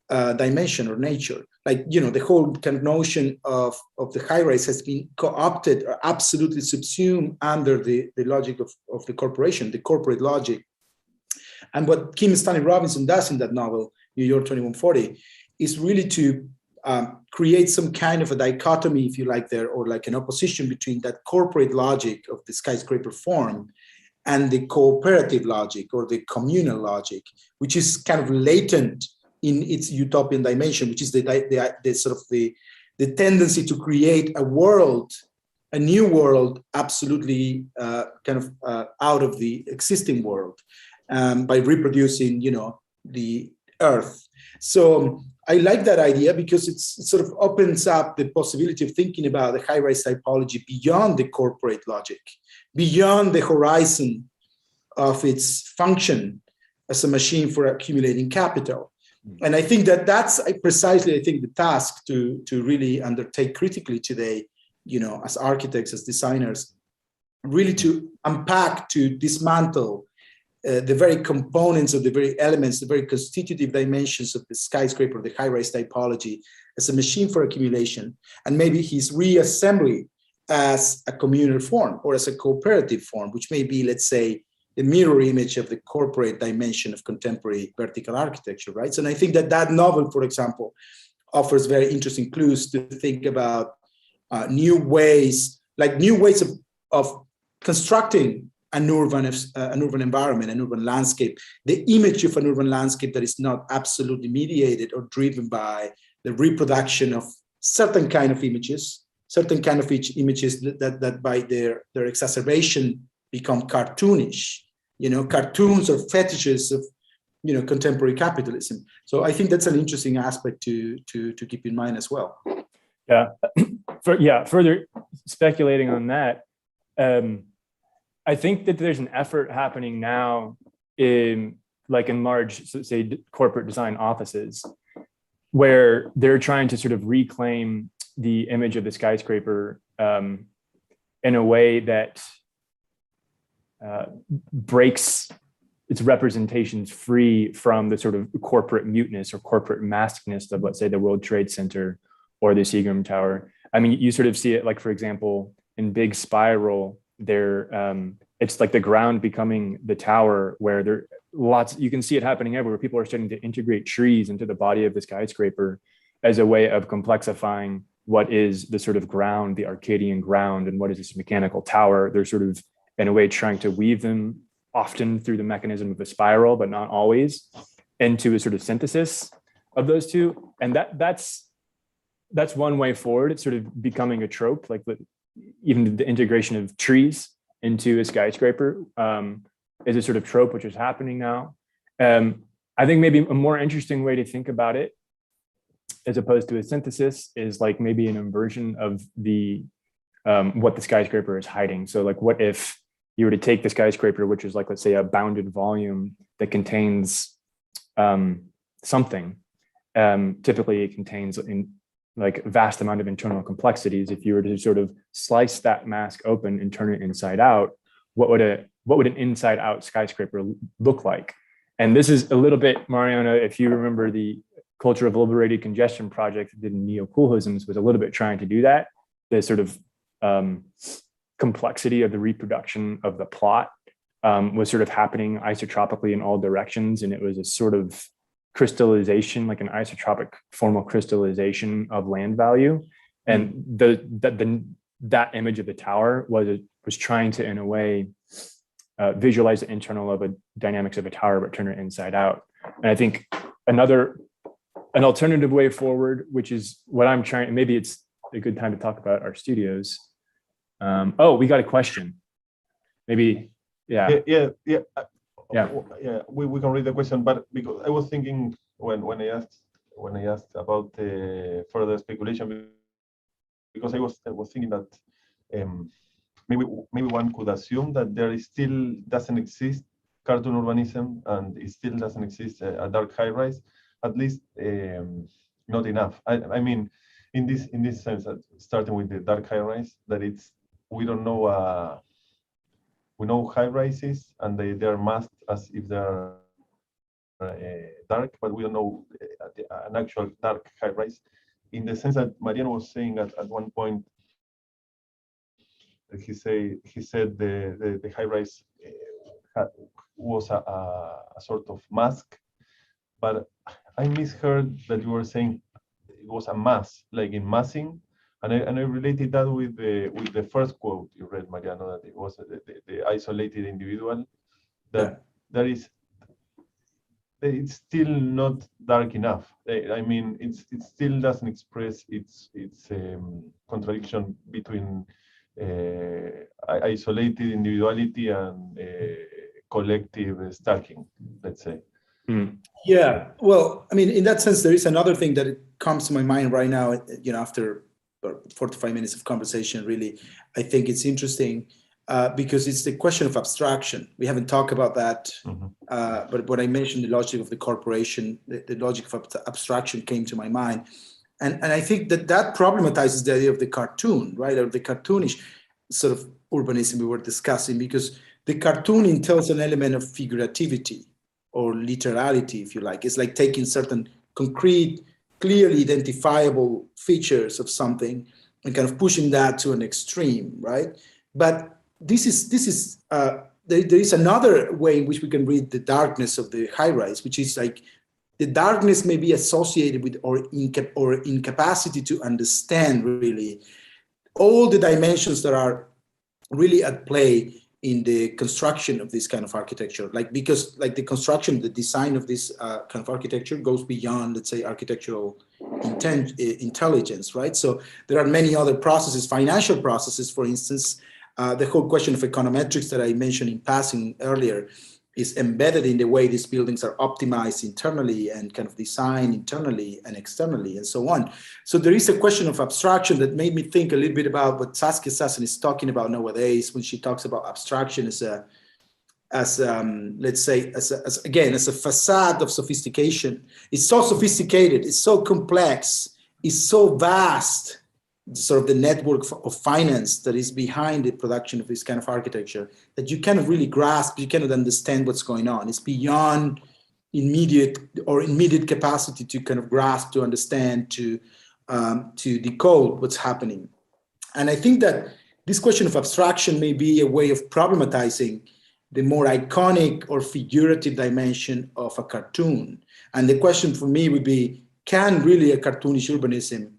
dimension or nature. Like, the whole kind of notion of the high-rise has been co-opted or absolutely subsumed under the logic of the corporation, the corporate logic. And what Kim Stanley Robinson does in that novel, New York 2140, is really to create some kind of a dichotomy, if you like, there, or like an opposition between that corporate logic of the skyscraper form and the cooperative logic or the communal logic, which is kind of latent in its utopian dimension, which is the sort of the tendency to create a new world, absolutely kind of out of the existing world, by reproducing, the earth. So I like that idea because it sort of opens up the possibility of thinking about the high-rise typology beyond the corporate logic, beyond the horizon of its function as a machine for accumulating capital. And I think that's precisely, the task to really undertake critically today, as architects, as designers, really to unpack, to dismantle the very components of the very elements, the very constitutive dimensions of the skyscraper, the high-rise typology as a machine for accumulation, and maybe his reassembly as a communal form or as a cooperative form, which may be, let's say, the mirror image of the corporate dimension of contemporary vertical architecture, right? So, and I think that that novel, for example, offers very interesting clues to think about new ways of constructing an urban environment, an urban landscape, the image of an urban landscape that is not absolutely mediated or driven by the reproduction of certain kind of images that by their exacerbation become cartoonish, cartoons or fetishes of, contemporary capitalism. So I think that's an interesting aspect to keep in mind as well. Yeah. Further speculating on that, I think that there's an effort happening now in large, say, corporate design offices, where they're trying to sort of reclaim the image of the skyscraper in a way that breaks its representations free from the sort of corporate muteness or corporate maskness of, let's say, the World Trade Center or the Seagram Tower. I mean, you sort of see it, like, for example, in Big Spiral, it's like the ground becoming the tower, where you can see it happening everywhere. People are starting to integrate trees into the body of the skyscraper as a way of complexifying what is the sort of ground, the Arcadian ground, and what is this mechanical tower. They're sort of, in a way, trying to weave them, often through the mechanism of a spiral, but not always, into a sort of synthesis of those two. And that's one way forward. It's sort of becoming a trope, like even the integration of trees into a skyscraper is a sort of trope which is happening now. I think maybe a more interesting way to think about it, as opposed to a synthesis, is like maybe an inversion of the what the skyscraper is hiding. So, like, what if you were to take the skyscraper, which is, like, let's say, a bounded volume that contains something. Typically, it contains a vast amount of internal complexities. If you were to sort of slice that mask open and turn it inside out, what would an inside out skyscraper look like? And this is a little bit, Mariano, if you remember the Culture of Liberated Congestion project that did in Neo-Coolisms, was a little bit trying to do that. The sort of complexity of the reproduction of the plot was sort of happening isotropically in all directions. And it was a sort of crystallization, like an isotropic formal crystallization of land value. And that image of the tower was trying to, in a way, visualize the internal of a dynamics of a tower, but turn it inside out. And I think an alternative way forward, which is what I'm trying, maybe it's a good time to talk about our studios. We got a question. Maybe, yeah. We can read the question, but because I was thinking when I asked about further speculation, because I was thinking that maybe one could assume that there is still doesn't exist cartoon urbanism, and it still doesn't exist a dark high rise, at least not enough. I mean, in this sense, that starting with the dark high rise, that we don't know. We know high rises, and they are masked as if they're dark, but we don't know an actual dark high rise. In the sense that Mariano was saying at one point, he said the high rise was a sort of mask, but I misheard that you were saying it was a mass, like in massing. And I related that with the first quote you read, Mariano, that it was the isolated individual. It's still not dark enough. I mean, it still doesn't express its contradiction between isolated individuality and collective stalking, let's say. Yeah, well, I mean, in that sense, there is another thing that comes to my mind right now. After 45 minutes of conversation, really, I think it's interesting because it's the question of abstraction. We haven't talked about that, but when I mentioned the logic of the corporation, the logic of abstraction came to my mind. And I think that problematizes the idea of the cartoon, right, or the cartoonish sort of urbanism we were discussing, because the cartoon entails an element of figurativity or literality, if you like. It's like taking certain concrete, clearly identifiable features of something and kind of pushing that to an extreme, right? But there is another way in which we can read the darkness of the high rise, which is like the darkness may be associated with or incapacity to understand really all the dimensions that are really at play in the construction of this kind of architecture. Because the construction, the design of this kind of architecture goes beyond, let's say, architectural intelligence, right? So there are many other processes, financial processes, for instance. The whole question of econometrics that I mentioned in passing earlier is embedded in the way these buildings are optimized internally and kind of designed internally and externally and so on. So there is a question of abstraction that made me think a little bit about what Saskia Sassen is talking about nowadays when she talks about abstraction as a facade of sophistication. It's so sophisticated, it's so complex, it's so vast, sort of the network of finance that is behind the production of this kind of architecture, that you cannot really grasp, you cannot understand what's going on. It's beyond immediate capacity to kind of grasp, to understand, to decode what's happening. And I think that this question of abstraction may be a way of problematizing the more iconic or figurative dimension of a cartoon. And the question for me would be, can really a cartoonish urbanism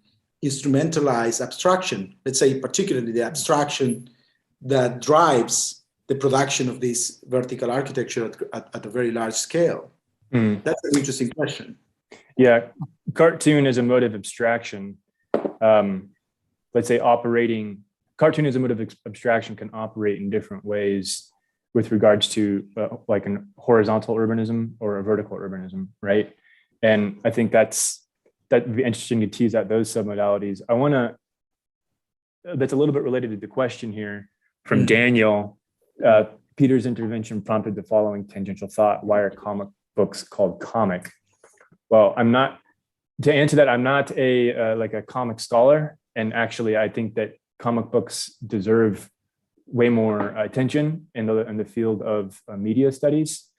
instrumentalize abstraction, let's say particularly the abstraction that drives the production of this vertical architecture at a very large scale? That's an interesting question. Yeah, cartoon as a mode of abstraction, let's say cartoon as a mode of abstraction can operate in different ways with regards to like an horizontal urbanism or a vertical urbanism, right? And I think that'd be interesting to tease out those submodalities. That's a little bit related to the question here from Daniel. Peter's intervention prompted the following tangential thought: why are comic books called comic? Well, to answer that, I'm not a comic scholar. And actually, I think that comic books deserve way more attention in the field of media studies.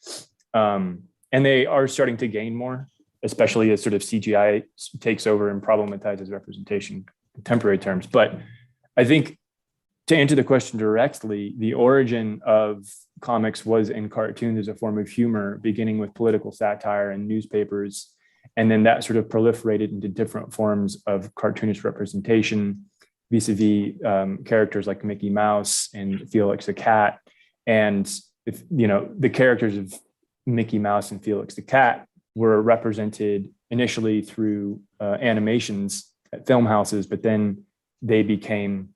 And they are starting to gain more, especially as sort of CGI takes over and problematizes representation in contemporary terms. But I think to answer the question directly, the origin of comics was in cartoons as a form of humor, beginning with political satire and newspapers. And then that sort of proliferated into different forms of cartoonish representation, vis-a-vis characters like Mickey Mouse and Felix the Cat. And the characters of Mickey Mouse and Felix the Cat were represented initially through animations at film houses, but then they became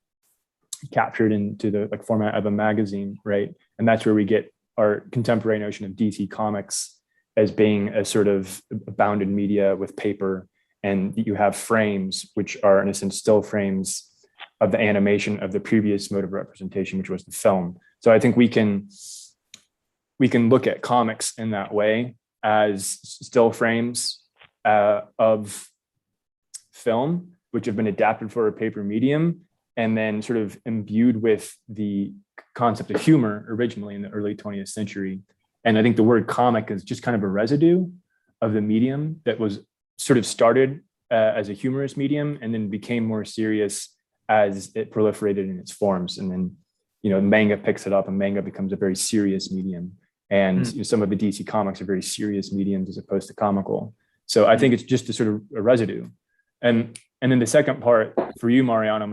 captured into the format of a magazine, right? And that's where we get our contemporary notion of DC Comics as being a sort of bounded media with paper, and you have frames, which are in a sense still frames of the animation of the previous mode of representation, which was the film. So I think we can look at comics in that way, as still frames of film, which have been adapted for a paper medium, and then sort of imbued with the concept of humor originally in the early 20th century. And I think the word comic is just kind of a residue of the medium that was sort of started as a humorous medium and then became more serious as it proliferated in its forms. And then, manga picks it up, and manga becomes a very serious medium. And some of the DC comics are very serious mediums as opposed to comical. So I think it's just a sort of a residue. And then the second part for you, Mariano,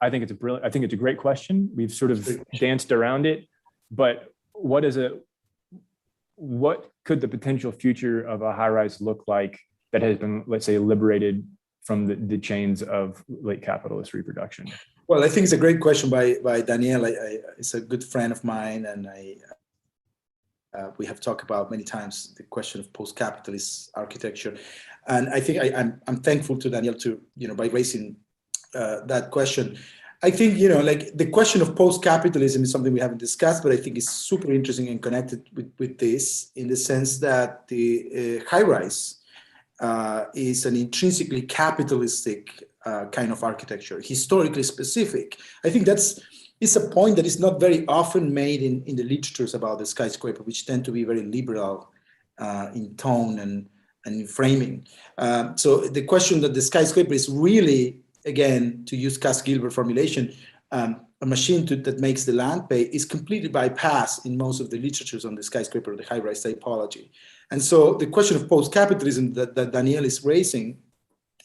I think it's a great question. We've sort of danced around it, but what could the potential future of a high rise look like that has been, let's say, liberated from the chains of late capitalist reproduction? Well, I think it's a great question by Daniel. It's a good friend of mine, and we have talked about many times the question of post-capitalist architecture. And I think I'm thankful to Daniel by raising that question. I think, the question of post-capitalism is something we haven't discussed, but I think it's super interesting and connected with this, in the sense that the high-rise is an intrinsically capitalistic kind of architecture, historically specific. I think it's a point that is not very often made in the literatures about the skyscraper, which tend to be very liberal in tone and in framing. So the question that the skyscraper is really again, to use Cass Gilbert formulation, a machine that makes the land pay is completely bypassed in most of the literatures on the skyscraper or the high-rise typology. And so the question of post-capitalism that Daniel is raising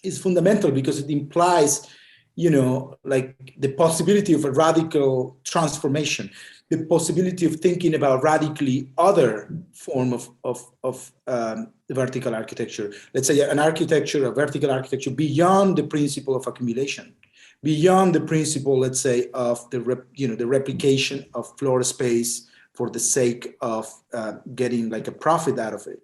is fundamental because it implies, like the possibility of a radical transformation, the possibility of thinking about radically other form of vertical architecture. Let's say a vertical architecture beyond the principle of accumulation, beyond the principle, let's say, of the replication of floor space for the sake of getting like a profit out of it.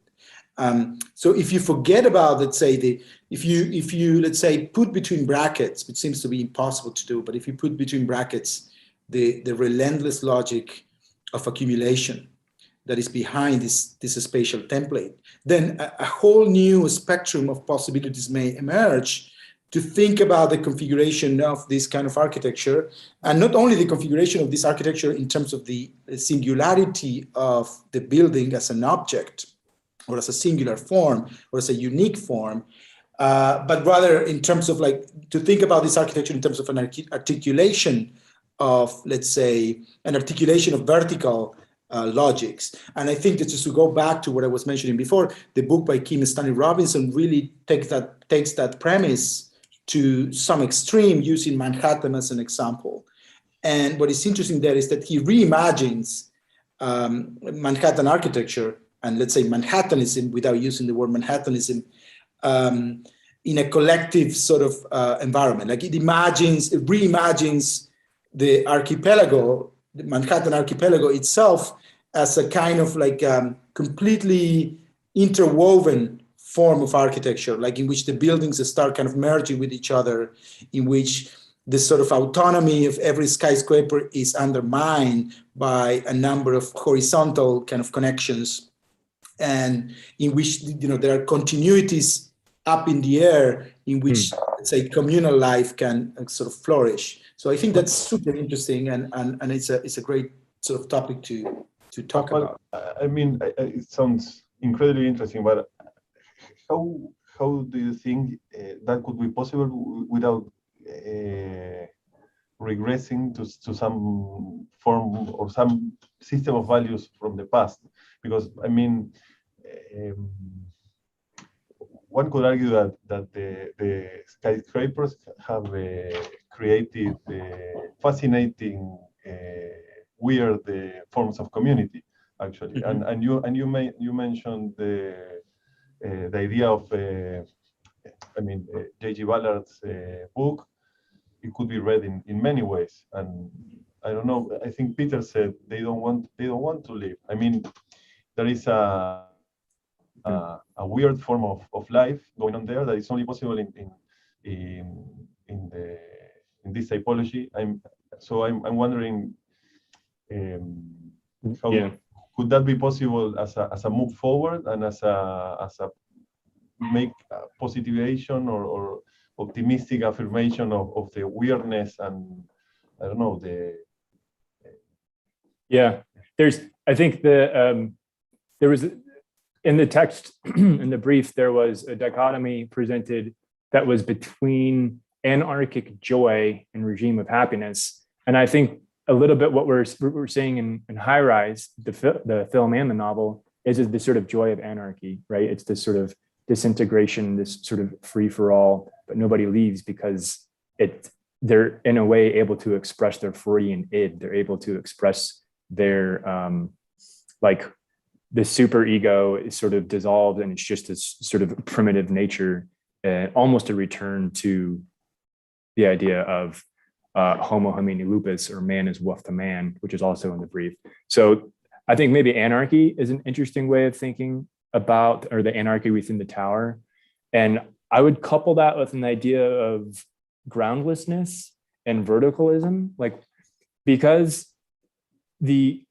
So if you forget about, let's say, if you let's say put between brackets, which seems to be impossible to do, but if you put between brackets the relentless logic of accumulation that is behind this spatial template, then a whole new spectrum of possibilities may emerge to think about the configuration of this kind of architecture, and not only the configuration of this architecture in terms of the singularity of the building as an object, or as a singular form, or as a unique form, but rather in terms of like, to think about this architecture in terms of an articulation of, let's say, an articulation of vertical logics. And I think that just to go back to what I was mentioning before, the book by Kim Stanley Robinson really takes that premise to some extreme, using Manhattan as an example. And what is interesting there is that he reimagines Manhattan architecture, and let's say Manhattanism, without using the word Manhattanism, in a collective sort of environment. Like it reimagines the archipelago, the Manhattan archipelago itself, as a kind of like completely interwoven form of architecture, like in which the buildings start kind of merging with each other, in which the sort of autonomy of every skyscraper is undermined by a number of horizontal kind of connections, and in which there are continuities up in the air in which, let's say, communal life can sort of flourish. So I think that's super interesting, and it's a great sort of topic to talk about. I mean, it sounds incredibly interesting, but how do you think that could be possible without regressing to some form or some system of values from the past? Because I mean, one could argue that the skyscrapers have created fascinating, weird forms of community, actually. Mm-hmm. And you mentioned the idea of J.G. Ballard's book. It could be read in many ways, and I don't know. I think Peter said they don't want to live. I mean, there is a weird form of life going on there that is only possible in this typology. I'm wondering how could that be possible as a move forward, and as a make a positivation or optimistic affirmation of the weirdness, and I don't know, I think there was in the text, in the brief, there was a dichotomy presented that was between anarchic joy and regime of happiness. And I think a little bit what we're seeing in Highrise, the film and the novel, is this sort of joy of anarchy, right? It's this sort of disintegration, this sort of free for all, but nobody leaves because they're in a way able to express their Freudian id. They're able to express their like the super ego is sort of dissolved, and it's just this sort of primitive nature, almost a return to the idea of homo homini lupus, or man is wolf to man, which is also in the brief. So I think maybe anarchy is an interesting way of thinking about, or the anarchy within the tower. And I would couple that with an idea of groundlessness and verticalism, like because the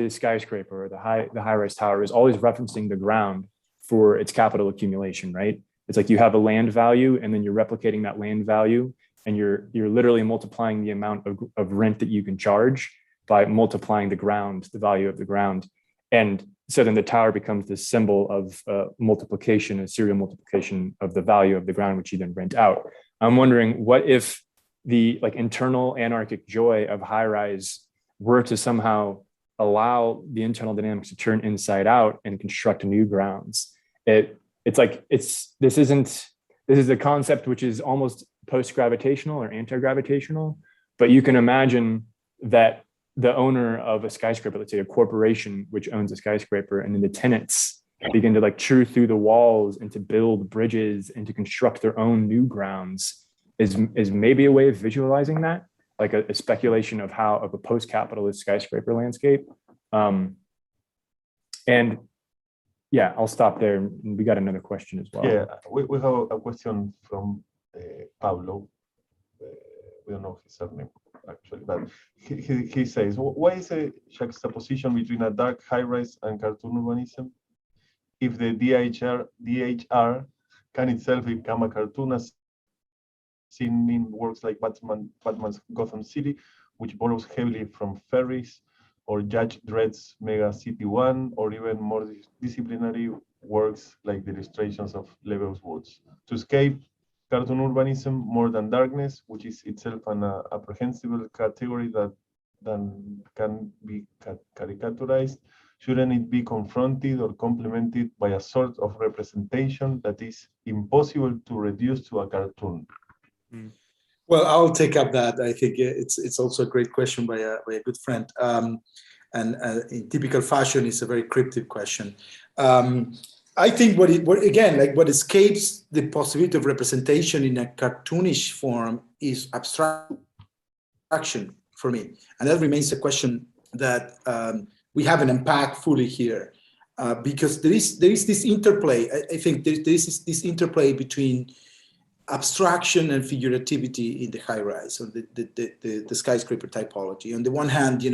skyscraper or the high-rise tower is always referencing the ground for its capital accumulation, right? It's like you have a land value, and then you're replicating that land value, and you're literally multiplying the amount of rent that you can charge by multiplying the ground, the value of the ground. And so then the tower becomes this symbol of multiplication, a serial multiplication of the value of the ground, which you then rent out. I'm wondering, what if the like internal anarchic joy of Highrise were to somehow allow the internal dynamics to turn inside out and construct new grounds? This is a concept which is almost post-gravitational or anti-gravitational, but you can imagine that the owner of a skyscraper, let's say a corporation which owns a skyscraper, and then the tenants begin to like chew through the walls and to build bridges and to construct their own new grounds is maybe a way of visualizing that, like a speculation of a post-capitalist skyscraper landscape. And yeah, I'll stop there. We got another question as well. Yeah, we have a question from Pablo. We don't know his surname actually, but he says, why is a juxtaposition between a dark high-rise and cartoon urbanism? If the DHR can itself become a cartoon, as seen in works like Batman's Gotham City, which borrows heavily from Ferris, or Judge Dredd's Mega City 1, or even more disciplinary works like the illustrations of Lebow's Woods. To escape cartoon urbanism more than darkness, which is itself an apprehensible category that can be caricaturized, shouldn't it be confronted or complemented by a sort of representation that is impossible to reduce to a cartoon? Well, I'll take up that. I think it's also a great question by a good friend. And in typical fashion, it's a very cryptic question. I think what escapes the possibility of representation in a cartoonish form is abstraction for me. And that remains a question that we haven't unpacked fully here. Because there is this interplay. I think there is this interplay between abstraction and figurativity in the high rise, or the skyscraper typology. On the one hand,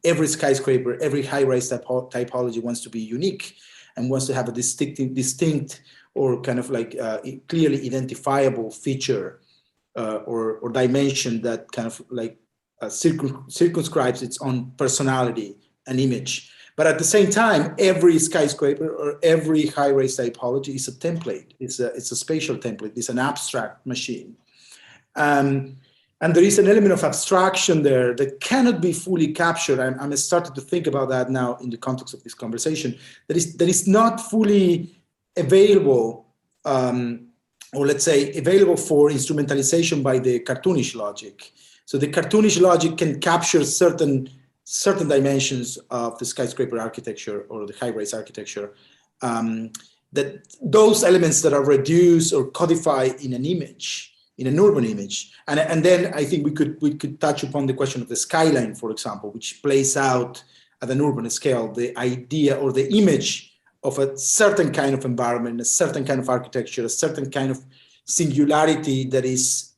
every skyscraper, every high rise typology wants to be unique and wants to have a distinct or kind of like clearly identifiable feature or dimension that kind of like circumscribes its own personality and image. But at the same time, every skyscraper or every high-rise typology is a template. It's a spatial template. It's an abstract machine. And there is an element of abstraction there that cannot be fully captured. I'm starting to think about that now in the context of this conversation. That is not fully available, or let's say available for instrumentalization by the cartoonish logic. So the cartoonish logic can capture certain dimensions of the skyscraper architecture or the high-rise architecture, that those elements that are reduced or codified in an image, in an urban image. And then I think we could touch upon the question of the skyline, for example, which plays out at an urban scale, the idea or the image of a certain kind of environment, a certain kind of architecture, a certain kind of singularity that is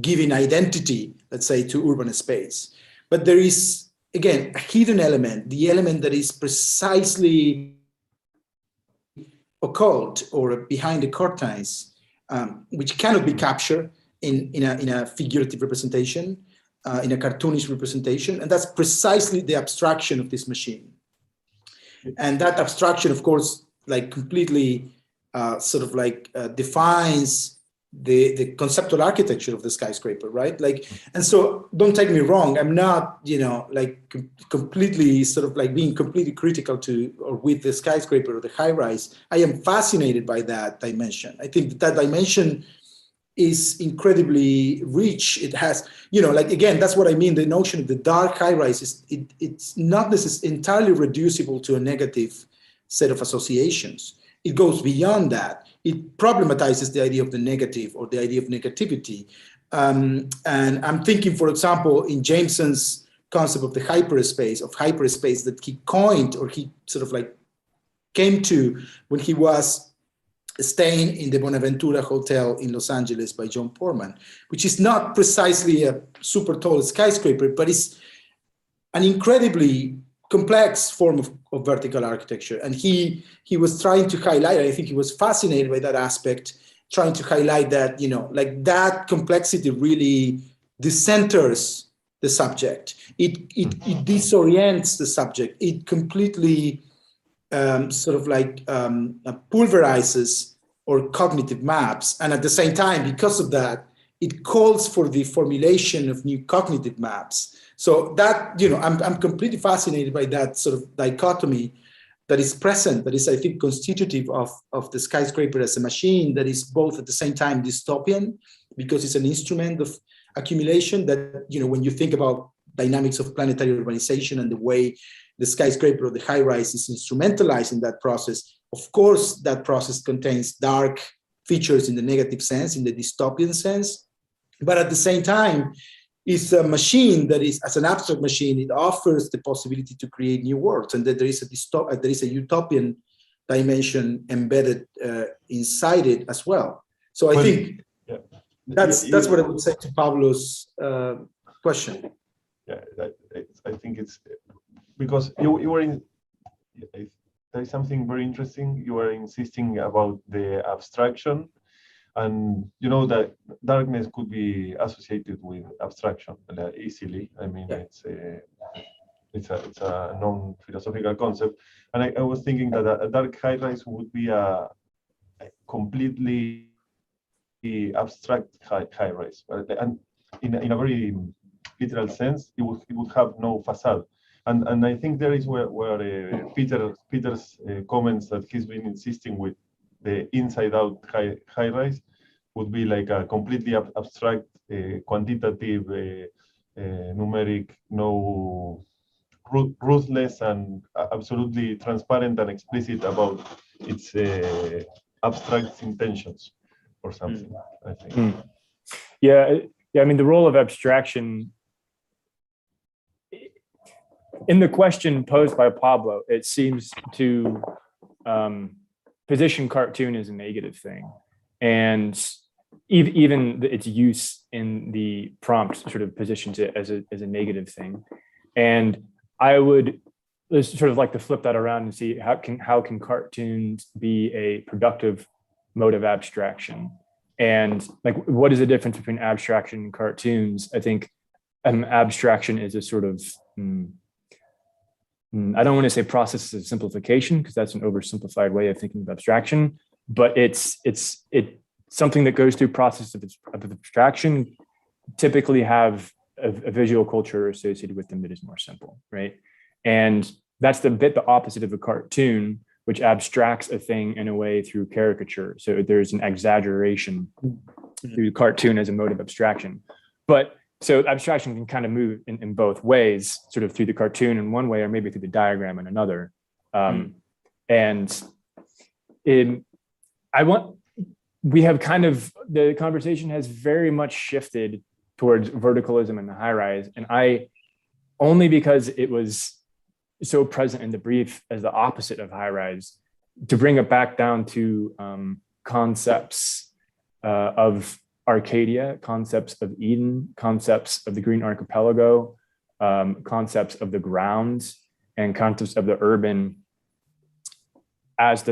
giving identity, let's say, to urban space. But there is, again, a hidden element, the element that is precisely occult or behind the curtains, which cannot be captured in a figurative representation, in a cartoonish representation. And that's precisely the abstraction of this machine. And that abstraction, of course, like completely defines the conceptual architecture of the skyscraper, right? Like, and so don't take me wrong, I'm not, completely being completely critical to or with the skyscraper or the high rise. I am fascinated by that dimension. I think that dimension is incredibly rich. It has, again, that's what I mean. The notion of the dark high rise is it's not necessarily entirely reducible to a negative set of associations. It goes beyond that. It problematizes the idea of the negative or the idea of negativity. And I'm thinking, for example, in Jameson's concept of the hyperspace that he coined or he came to when he was staying in the Bonaventura Hotel in Los Angeles by John Portman, which is not precisely a super tall skyscraper, but it's an incredibly complex form of vertical architecture. And he was trying to highlight, I think he was fascinated by that aspect, trying to highlight that, that complexity really decenters the subject. It disorients the subject. It completely pulverizes or cognitive maps. And at the same time, because of that, it calls for the formulation of new cognitive maps. So that, I'm completely fascinated by that sort of dichotomy that is present, that is, I think, constitutive of the skyscraper as a machine that is both at the same time dystopian, because it's an instrument of accumulation that, when you think about dynamics of planetary urbanization and the way the skyscraper or the high rise is instrumentalized in that process, of course, that process contains dark features in the negative sense, in the dystopian sense. But at the same time, it's a machine that is, as an abstract machine, it offers the possibility to create new worlds, and that there is a utopian dimension embedded inside it as well. So I think that's what I would say to Pablo's question. Yeah, I think it's because you were in. There is something very interesting. You are insisting about the abstraction, and that darkness could be associated with abstraction easily. I mean, it's a known philosophical concept, and I was thinking that a dark high rise would be a completely abstract high rise, and in a very literal sense, it would have no facade. And I think there is where Peter's comments that he's been insisting with the inside-out high rise would be like a completely abstract, quantitative, numeric, no ruthless, and absolutely transparent and explicit about its abstract intentions or something. I think. Yeah. I mean, the role of abstraction. In the question posed by Pablo, it seems to position cartoon as a negative thing, and even its use in the prompt sort of positions it as a negative thing. And I would sort of like to flip that around and see how can cartoons be a productive mode of abstraction, and like what is the difference between abstraction and cartoons? I think abstraction is a sort of I don't want to say process of simplification, because that's an oversimplified way of thinking of abstraction, but it's something that goes through process of abstraction, typically have a visual culture associated with them that is more simple, right? And that's the opposite of a cartoon, which abstracts a thing in a way through caricature. So there's an exaggeration through cartoon as a mode of abstraction. But so abstraction can kind of move in both ways, sort of through the cartoon in one way, or maybe through the diagram in another. We have kind of, the conversation has very much shifted towards verticalism and the high rise. And only because it was so present in the brief as the opposite of high rise, to bring it back down to concepts of Arcadia, concepts of Eden, concepts of the Green Archipelago, concepts of the ground, and concepts of the urban as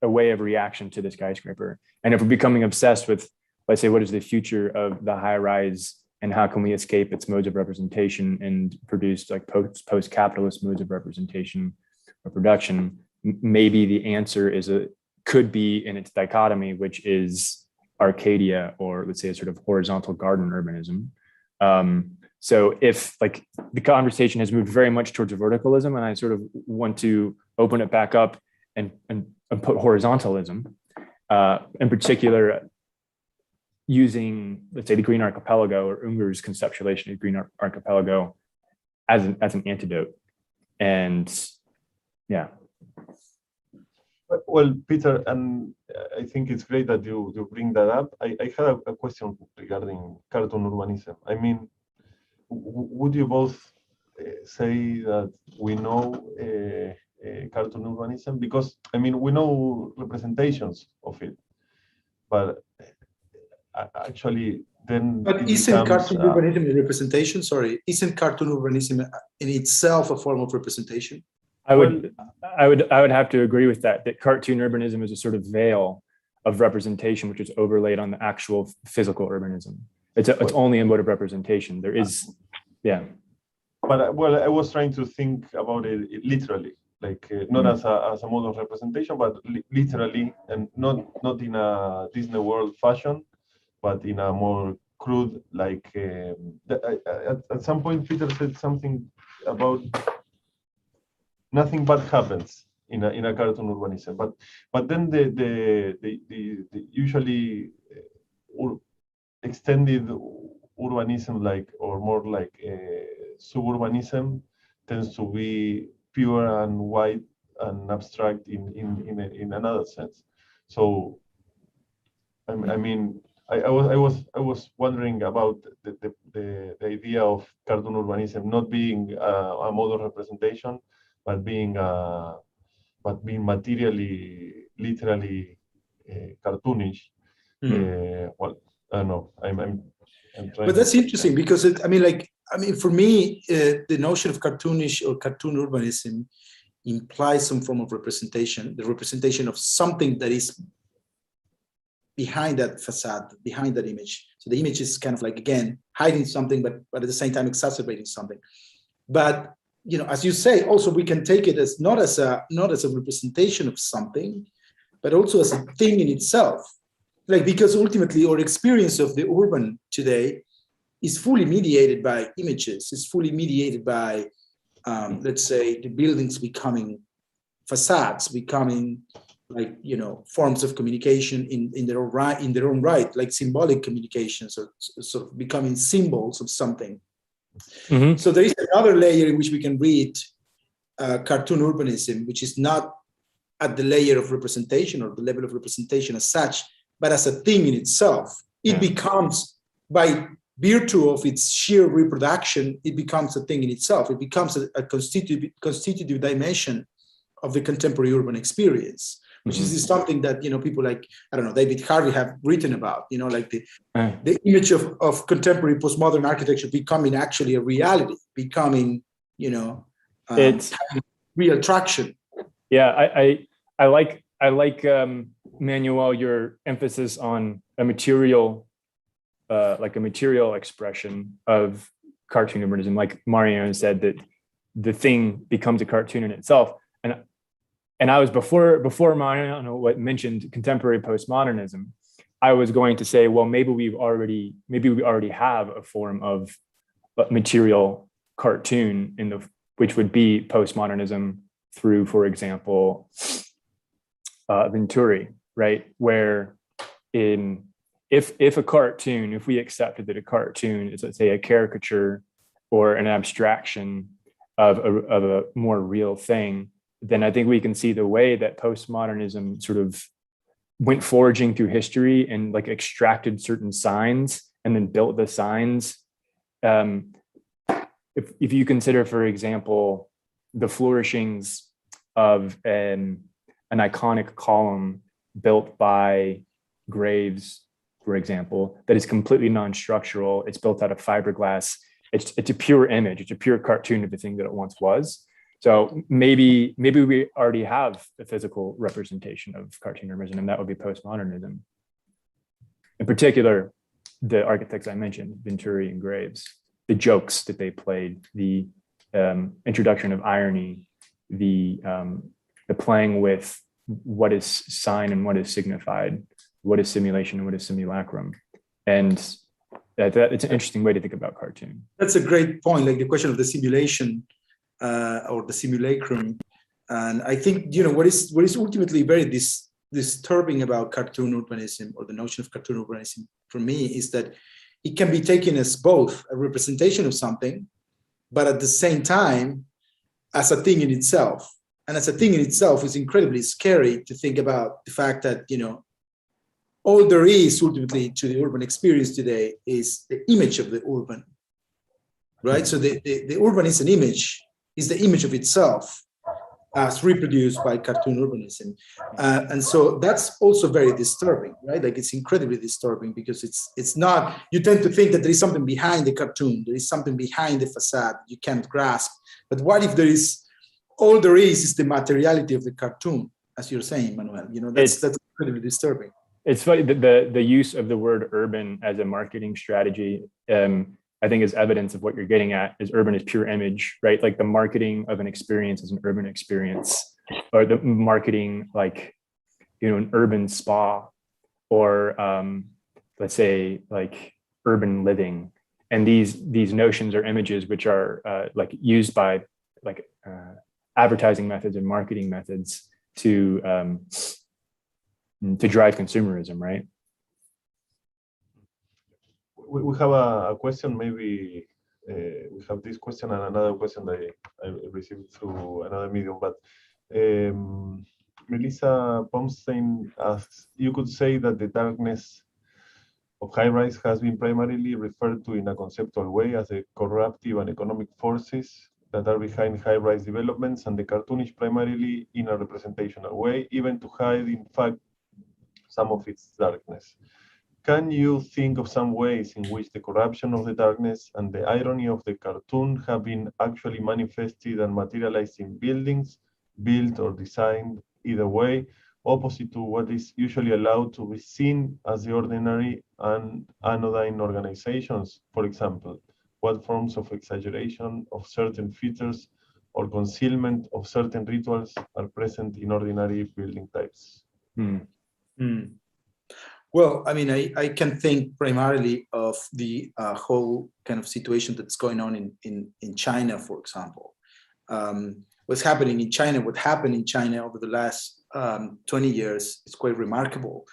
a way of reaction to the skyscraper. And if we're becoming obsessed with, let's say, what is the future of the high rise and how can we escape its modes of representation and produce like post-capitalist modes of representation or production, maybe the answer could be in its dichotomy, which is Arcadia, or let's say a sort of horizontal garden urbanism. So if like the conversation has moved very much towards verticalism, and I sort of want to open it back up and put horizontalism, in particular, using, let's say, the Green Archipelago or Unger's conceptualization of the Green Archipelago as an antidote. And yeah. Well, Peter, and I think it's great that you bring that up. I had a question regarding cartoon urbanism. I mean, would you both say that we know cartoon urbanism? Because, I mean, we know representations of it, but actually then... But isn't cartoon urbanism a representation? Sorry, isn't cartoon urbanism in itself a form of representation? I would have to agree with that cartoon urbanism is a sort of veil of representation, which is overlaid on the actual physical urbanism. It's only a mode of representation. There is, yeah. But well, I was trying to think about it literally. not as a mode of representation, but literally, and not in a Disney World fashion, but in a more crude, at some point Peter said something about nothing bad happens in a cartoon urbanism, but then the usually extended urbanism, or more like suburbanism, tends to be pure and white and abstract in another sense. So I mean, I was wondering about the idea of cartoon urbanism not being a mode of representation, but being materially, literally cartoonish. Well, I don't know. I'm trying. But that's interesting because for me, the notion of cartoonish or cartoon urbanism implies some form of representation, the representation of something that is behind that facade, behind that image. So the image is kind of again, hiding something, but at the same time exacerbating something. But as you say, also we can take it as not as a representation of something, but also as a thing in itself. Because ultimately our experience of the urban today is fully mediated by images. It's fully mediated by, let's say, the buildings becoming facades, becoming forms of communication in their own right, like symbolic communications, or sort of becoming symbols of something. Mm-hmm. So there is another layer in which we can read cartoon urbanism, which is not at the layer of representation or the level of representation as such, but as a thing in itself. It becomes, by virtue of its sheer reproduction, it becomes a thing in itself. It becomes a constitutive dimension of the contemporary urban experience, which is something that people like, I don't know, David Harvey have written about, the image of contemporary postmodern architecture becoming actually a reality, becoming, it's real traction. Yeah, I like Manuel, your emphasis on a material expression of cartoon urbanism. Like Mariano said, that the thing becomes a cartoon in itself. And I was before Mariano mentioned contemporary postmodernism, I was going to say, well, maybe we already have a form of material cartoon which would be postmodernism through, for example, Venturi, right? Where if we accepted that a cartoon is, let's say, a caricature or an abstraction of a more real thing, then I think we can see the way that postmodernism sort of went foraging through history and extracted certain signs and then built the signs. If you consider, for example, the flourishings of an iconic column built by Graves, for example, that is completely non-structural. It's built out of fiberglass. It's a pure image. It's a pure cartoon of the thing that it once was. So maybe we already have a physical representation of cartoon urbanism, and that would be postmodernism. In particular, the architects I mentioned, Venturi and Graves, the jokes that they played, the introduction of irony, the playing with what is sign and what is signified, what is simulation and what is simulacrum. And it's an interesting way to think about cartoon. That's a great point, the question of the simulation or the simulacrum. And I think, what is ultimately very disturbing about cartoon urbanism, or the notion of cartoon urbanism for me, is that it can be taken as both a representation of something, but at the same time, as a thing in itself. And as a thing in itself, is incredibly scary to think about the fact that, all there is ultimately to the urban experience today is the image of the urban, right? So the urban is an image, is the image of itself as reproduced by cartoon urbanism. And so that's also very disturbing, right? It's incredibly disturbing because it's not, you tend to think that there is something behind the cartoon, there is something behind the facade you can't grasp. But what if all there is the materiality of the cartoon, as you're saying, Manuel? That's incredibly disturbing. It's funny that the use of the word urban as a marketing strategy I think is evidence of what you're getting at is urban is pure image, right? Like the marketing of an experience is an urban experience, or the marketing like, an urban spa, or let's say like urban living. And these notions or images which are like used by like advertising methods and marketing methods to drive consumerism, right? We have a question, maybe we have this question and another question that I received through another medium, but Melissa Pomstein asks, you could say that the darkness of Highrise has been primarily referred to in a conceptual way as the corruptive and economic forces that are behind Highrise developments, and the cartoonish primarily in a representational way, even to hide, in fact, some of its darkness. Can you think of some ways in which the corruption of the darkness and the irony of the cartoon have been actually manifested and materialized in buildings, built or designed either way, opposite to what is usually allowed to be seen as the ordinary and anodyne organizations? For example, what forms of exaggeration of certain features or concealment of certain rituals are present in ordinary building types? Well, I mean, I can think primarily of the whole kind of situation that's going on in China, for example. What's happening in China, what happened in China over the last 20 years is quite remarkable.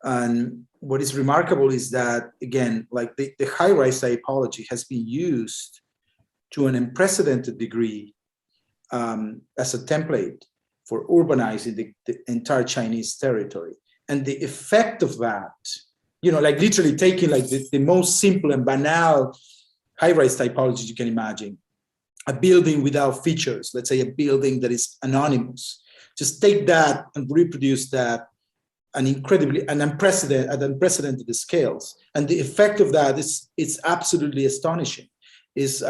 And what is remarkable is that, again, like the high-rise typology has been used to an unprecedented degree as a template for urbanizing the entire Chinese territory. And the effect of that, like literally taking like the most simple and banal high-rise typology you can imagine, a building without features, let's say a building that is anonymous, just take that and reproduce that at unprecedented scales. And the effect of that is absolutely astonishing. Is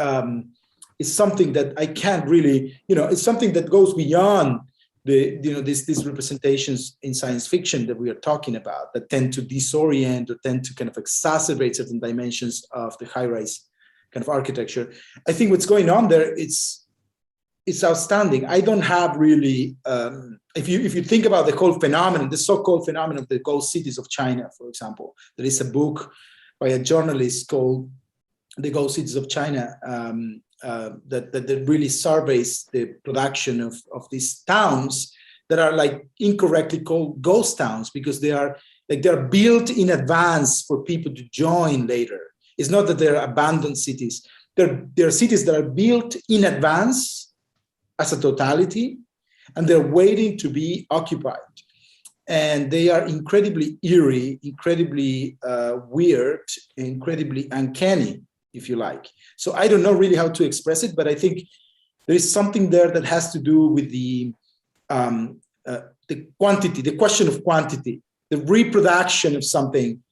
something that I can't really, it's something that goes beyond these representations in science fiction that we are talking about, that tend to disorient or tend to kind of exacerbate certain dimensions of the high-rise kind of architecture. I think what's going on there, it's outstanding. I don't have really, if you think about the whole phenomenon, the so-called phenomenon of the ghost cities of China, for example, there is a book by a journalist called The Ghost Cities of China, that really surveys the production of these towns that are like incorrectly called ghost towns, because they're built in advance for people to join later. It's not that they're abandoned cities. They're cities that are built in advance as a totality, and they're waiting to be occupied. And they are incredibly eerie, incredibly weird, incredibly uncanny, if you like. So I don't know really how to express it, but I think there is something there that has to do with the quantity, the question of quantity, the reproduction of something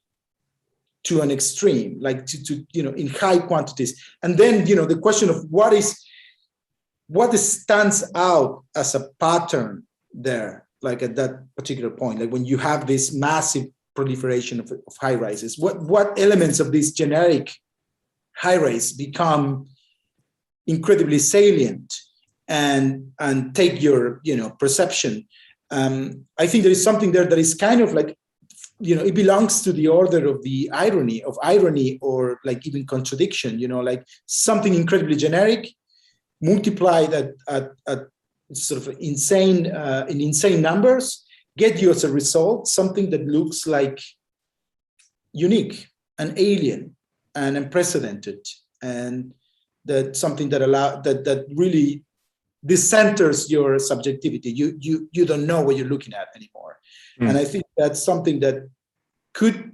to an extreme, like to in high quantities. And then, the question of what stands out as a pattern there, like at that particular point, like when you have this massive proliferation of high rises, what elements of this generic high rise become incredibly salient and take your perception. I think there is something there that is kind of like, it belongs to the order of the irony, or like even contradiction, like something incredibly generic multiplied at sort of insane numbers, get you as a result something that looks like unique and alien and unprecedented, and that something that really decenters your subjectivity. You don't know what you're looking at anymore. And I think that's something that could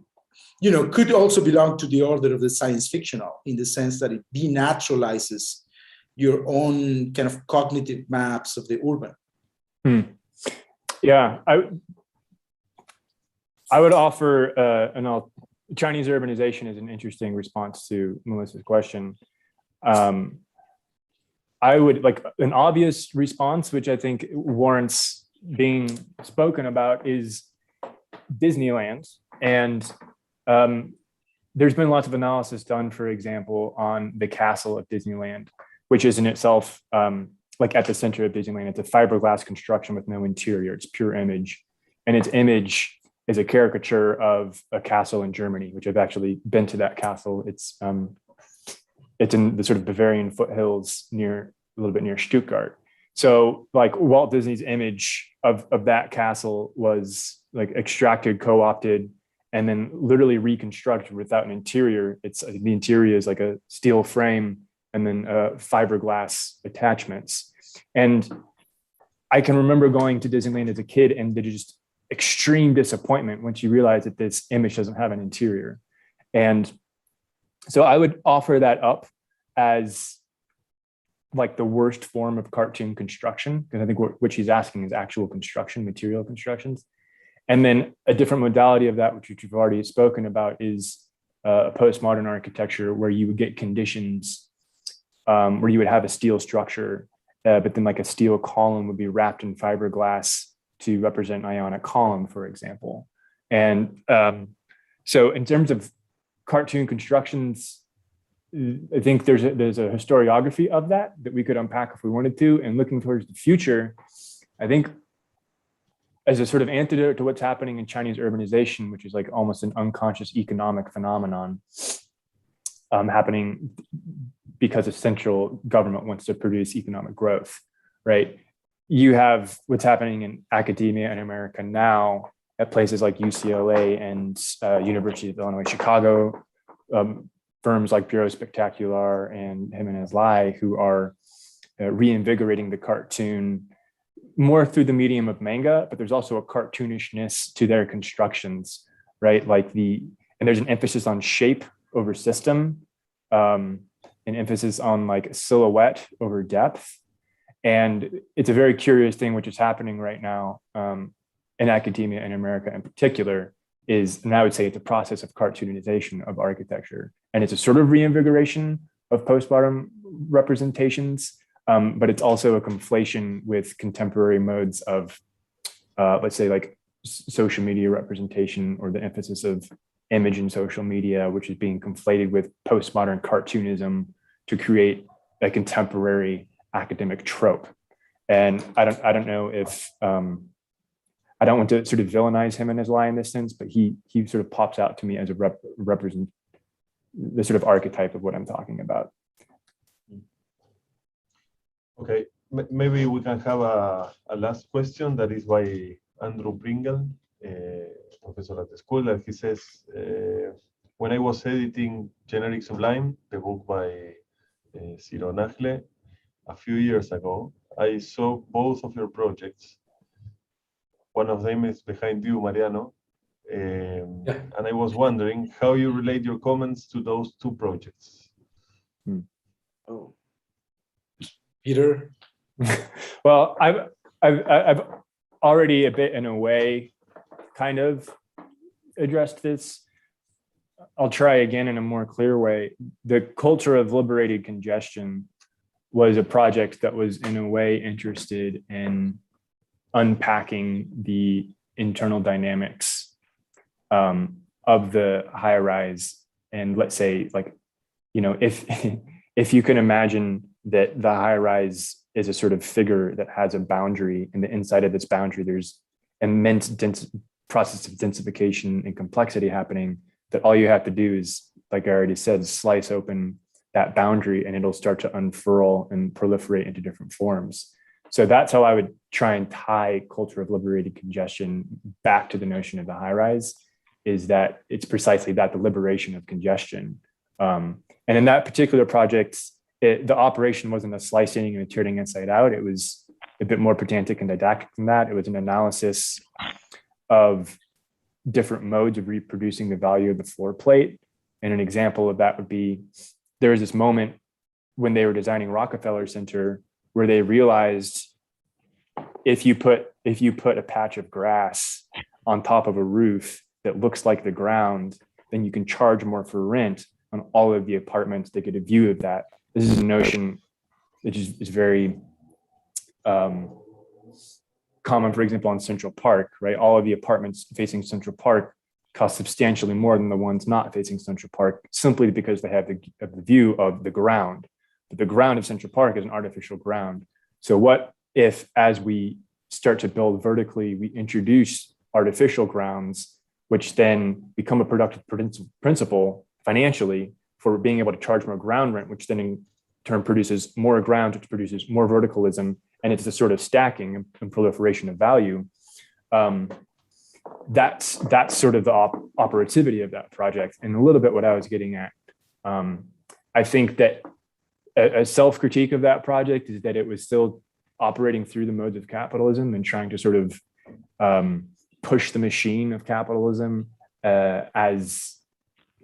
also belong to the order of the science fictional, in the sense that it denaturalizes your own kind of cognitive maps of the urban. Yeah, I would offer Chinese urbanization is an interesting response to Melissa's question. I would like an obvious response, which I think warrants being spoken about, is Disneyland. And there's been lots of analysis done, for example, on the castle of Disneyland, which is in itself like at the center of Disneyland. It's a fiberglass construction with no interior. It's pure image. And its image is a caricature of a castle in Germany, which I've actually been to that castle. It's in the sort of Bavarian foothills a little bit near Stuttgart. So like Walt Disney's image of that castle was like extracted, co-opted, and then literally reconstructed without an interior. The interior is like a steel frame and then fiberglass attachments. And I can remember going to Disneyland as a kid and there's just extreme disappointment once you realize that this image doesn't have an interior. And so I would offer that up as like the worst form of cartoon construction, because I think what she's asking is actual construction, material constructions. And then a different modality of that, which you've already spoken about, is a postmodern architecture where you would get conditions where you would have a steel structure, but then like a steel column would be wrapped in fiberglass to represent an ionic column, for example. And so in terms of cartoon constructions, I think there's a historiography of that we could unpack if we wanted to. And looking towards the future, I think as a sort of antidote to what's happening in Chinese urbanization, which is like almost an unconscious economic phenomenon happening because a central government wants to produce economic growth, right? You have what's happening in academia in America now at places like UCLA and University of Illinois, Chicago, firms like Bureau Spectacular and Jimenez Lai, who are reinvigorating the cartoon more through the medium of manga, but there's also a cartoonishness to their constructions, right? And there's an emphasis on shape over system, an emphasis on like silhouette over depth. And it's a very curious thing, which is happening right now in academia in America in particular, and I would say it's a process of cartoonization of architecture. And it's a sort of reinvigoration of postmodern representations, but it's also a conflation with contemporary modes of, let's say, like social media representation, or the emphasis of image in social media, which is being conflated with postmodern cartoonism to create a contemporary academic trope. And I don't know if I don't want to sort of villainize him in his lie in this sense, but he sort of pops out to me as a represent the sort of archetype of what I'm talking about. Okay, maybe we can have a last question that is by Andrew Pringle, professor at the school, and he says, when I was editing Generic Sublime, the book by Ciro Nagle, a few years ago, I saw both of your projects. One of them is behind you, Mariano. And I was wondering how you relate your comments to those two projects. Oh, Peter. Well, I've already a bit in a way kind of addressed this. I'll try again in a more clear way. The Culture of Liberated Congestion was a project that was in a way interested in unpacking the internal dynamics of the high rise. And let's say, like, you know, if you can imagine that the high rise is a sort of figure that has a boundary, and the inside of this boundary, there's immense process of densification and complexity happening, that all you have to do is, like I already said, slice open that boundary and it'll start to unfurl and proliferate into different forms. So that's how I would try and tie Culture of Liberated Congestion back to the notion of the high rise, is that it's precisely that, the liberation of congestion. And in that particular project, the operation wasn't a slicing and a turning inside out. It was a bit more pedantic and didactic than that. It was an analysis of different modes of reproducing the value of the floor plate. And an example of that would be, there was this moment when they were designing Rockefeller Center where they realized if you put a patch of grass on top of a roof that looks like the ground, then you can charge more for rent on all of the apartments that get a view of that. This is a notion that is very common, for example, on Central Park, right? All of the apartments facing Central Park cost substantially more than the ones not facing Central Park, simply because they have the view of the ground. But the ground of Central Park is an artificial ground. So what if, as we start to build vertically, we introduce artificial grounds, which then become a productive principle financially for being able to charge more ground rent, which then in turn produces more ground, which produces more verticalism, and it's a sort of stacking and proliferation of value. That's sort of the operativity of that project, and a little bit what I was getting at. I think that a self-critique of that project is that it was still operating through the modes of capitalism and trying to sort of push the machine of capitalism as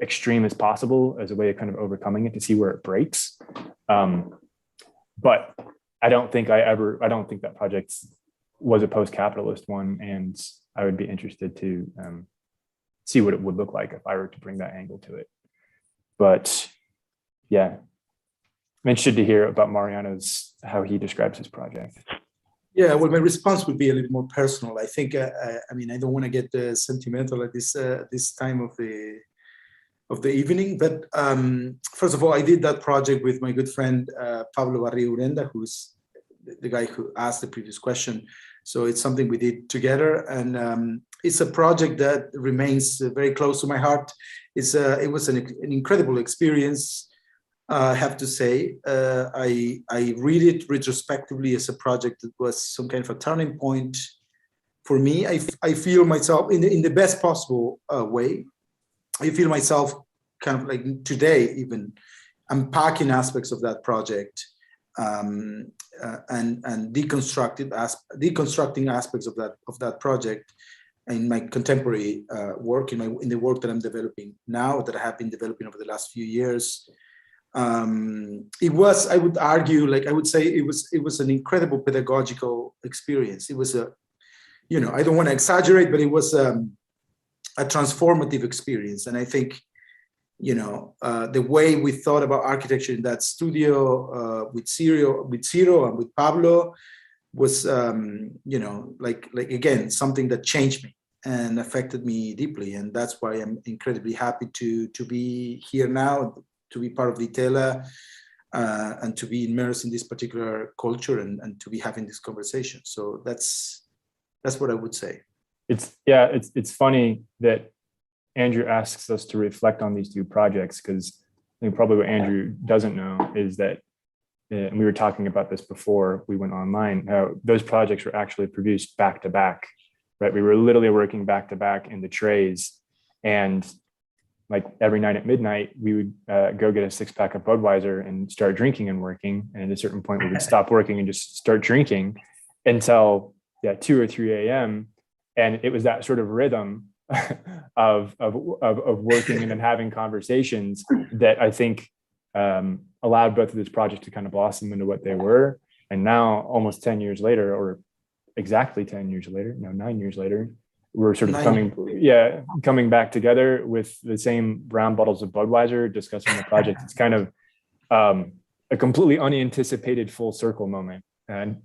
extreme as possible as a way of kind of overcoming it to see where it breaks. But I don't think that project was a post-capitalist one, and I would be interested to see what it would look like if I were to bring that angle to it. But yeah, I'm interested to hear about Mariano's, how he describes his project. Yeah, well, my response would be a little more personal. I think, I mean, I don't want to get sentimental at this time of the evening, but first of all, I did that project with my good friend Pablo Barrio Urenda, who's the guy who asked the previous question. So it's something we did together, and it's a project that remains very close to my heart. It was an incredible experience, I have to say. I read it retrospectively as a project that was some kind of a turning point for me. I feel myself in the best possible way. I feel myself kind of like today even unpacking aspects of that project and deconstructing aspects of that project in my contemporary work, in the work that I'm developing now, that I have been developing over the last few years. It was, I would argue, like I would say, it was an incredible pedagogical experience. It was I don't want to exaggerate, but it was a transformative experience. And I think, the way we thought about architecture in that studio with Ciro and with Pablo was, like again, something that changed me and affected me deeply. And that's why I'm incredibly happy to be here now, to be part of Ditela, and to be immersed in this particular culture and to be having this conversation. So that's what I would say. It's funny that Andrew asks us to reflect on these two projects, because I think probably what Andrew doesn't know is that, and we were talking about this before we went online, how those projects were actually produced back to back, right? We were literally working back to back in the trays, and like every night at midnight, we would go get a 6-pack of Budweiser and start drinking and working. And at a certain point, we would stop working and just start drinking until 2 or 3 a.m. And it was that sort of rhythm of working and then having conversations that I think allowed both of these projects to kind of blossom into what they were. And now, almost 10 years later, or exactly 10 years later, 9 years later, we're sort of coming back together with the same brown bottles of Budweiser, discussing the project. It's kind of a completely unanticipated full circle moment. And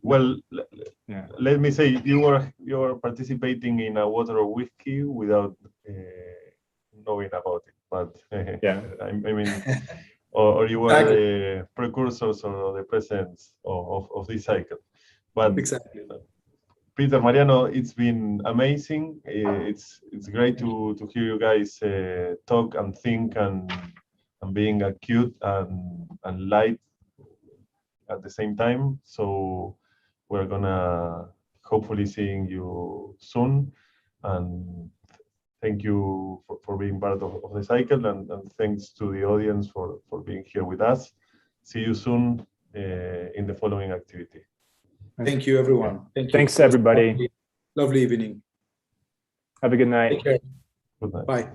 well, let me say, you are participating in a water or whiskey without knowing about it, but I mean, or you were the precursors or the presence of this cycle. But exactly. Peter, Mariano, it's been amazing. It's great to hear you guys talk and think and being acute and light at the same time. So we're gonna hopefully seeing you soon. And thank you for being part of the cycle, and thanks to the audience for being here with us. See you soon in the following activity. Thank you, everyone. Thanks, everybody. Lovely evening. Have a good night. Take care. Good night. Bye.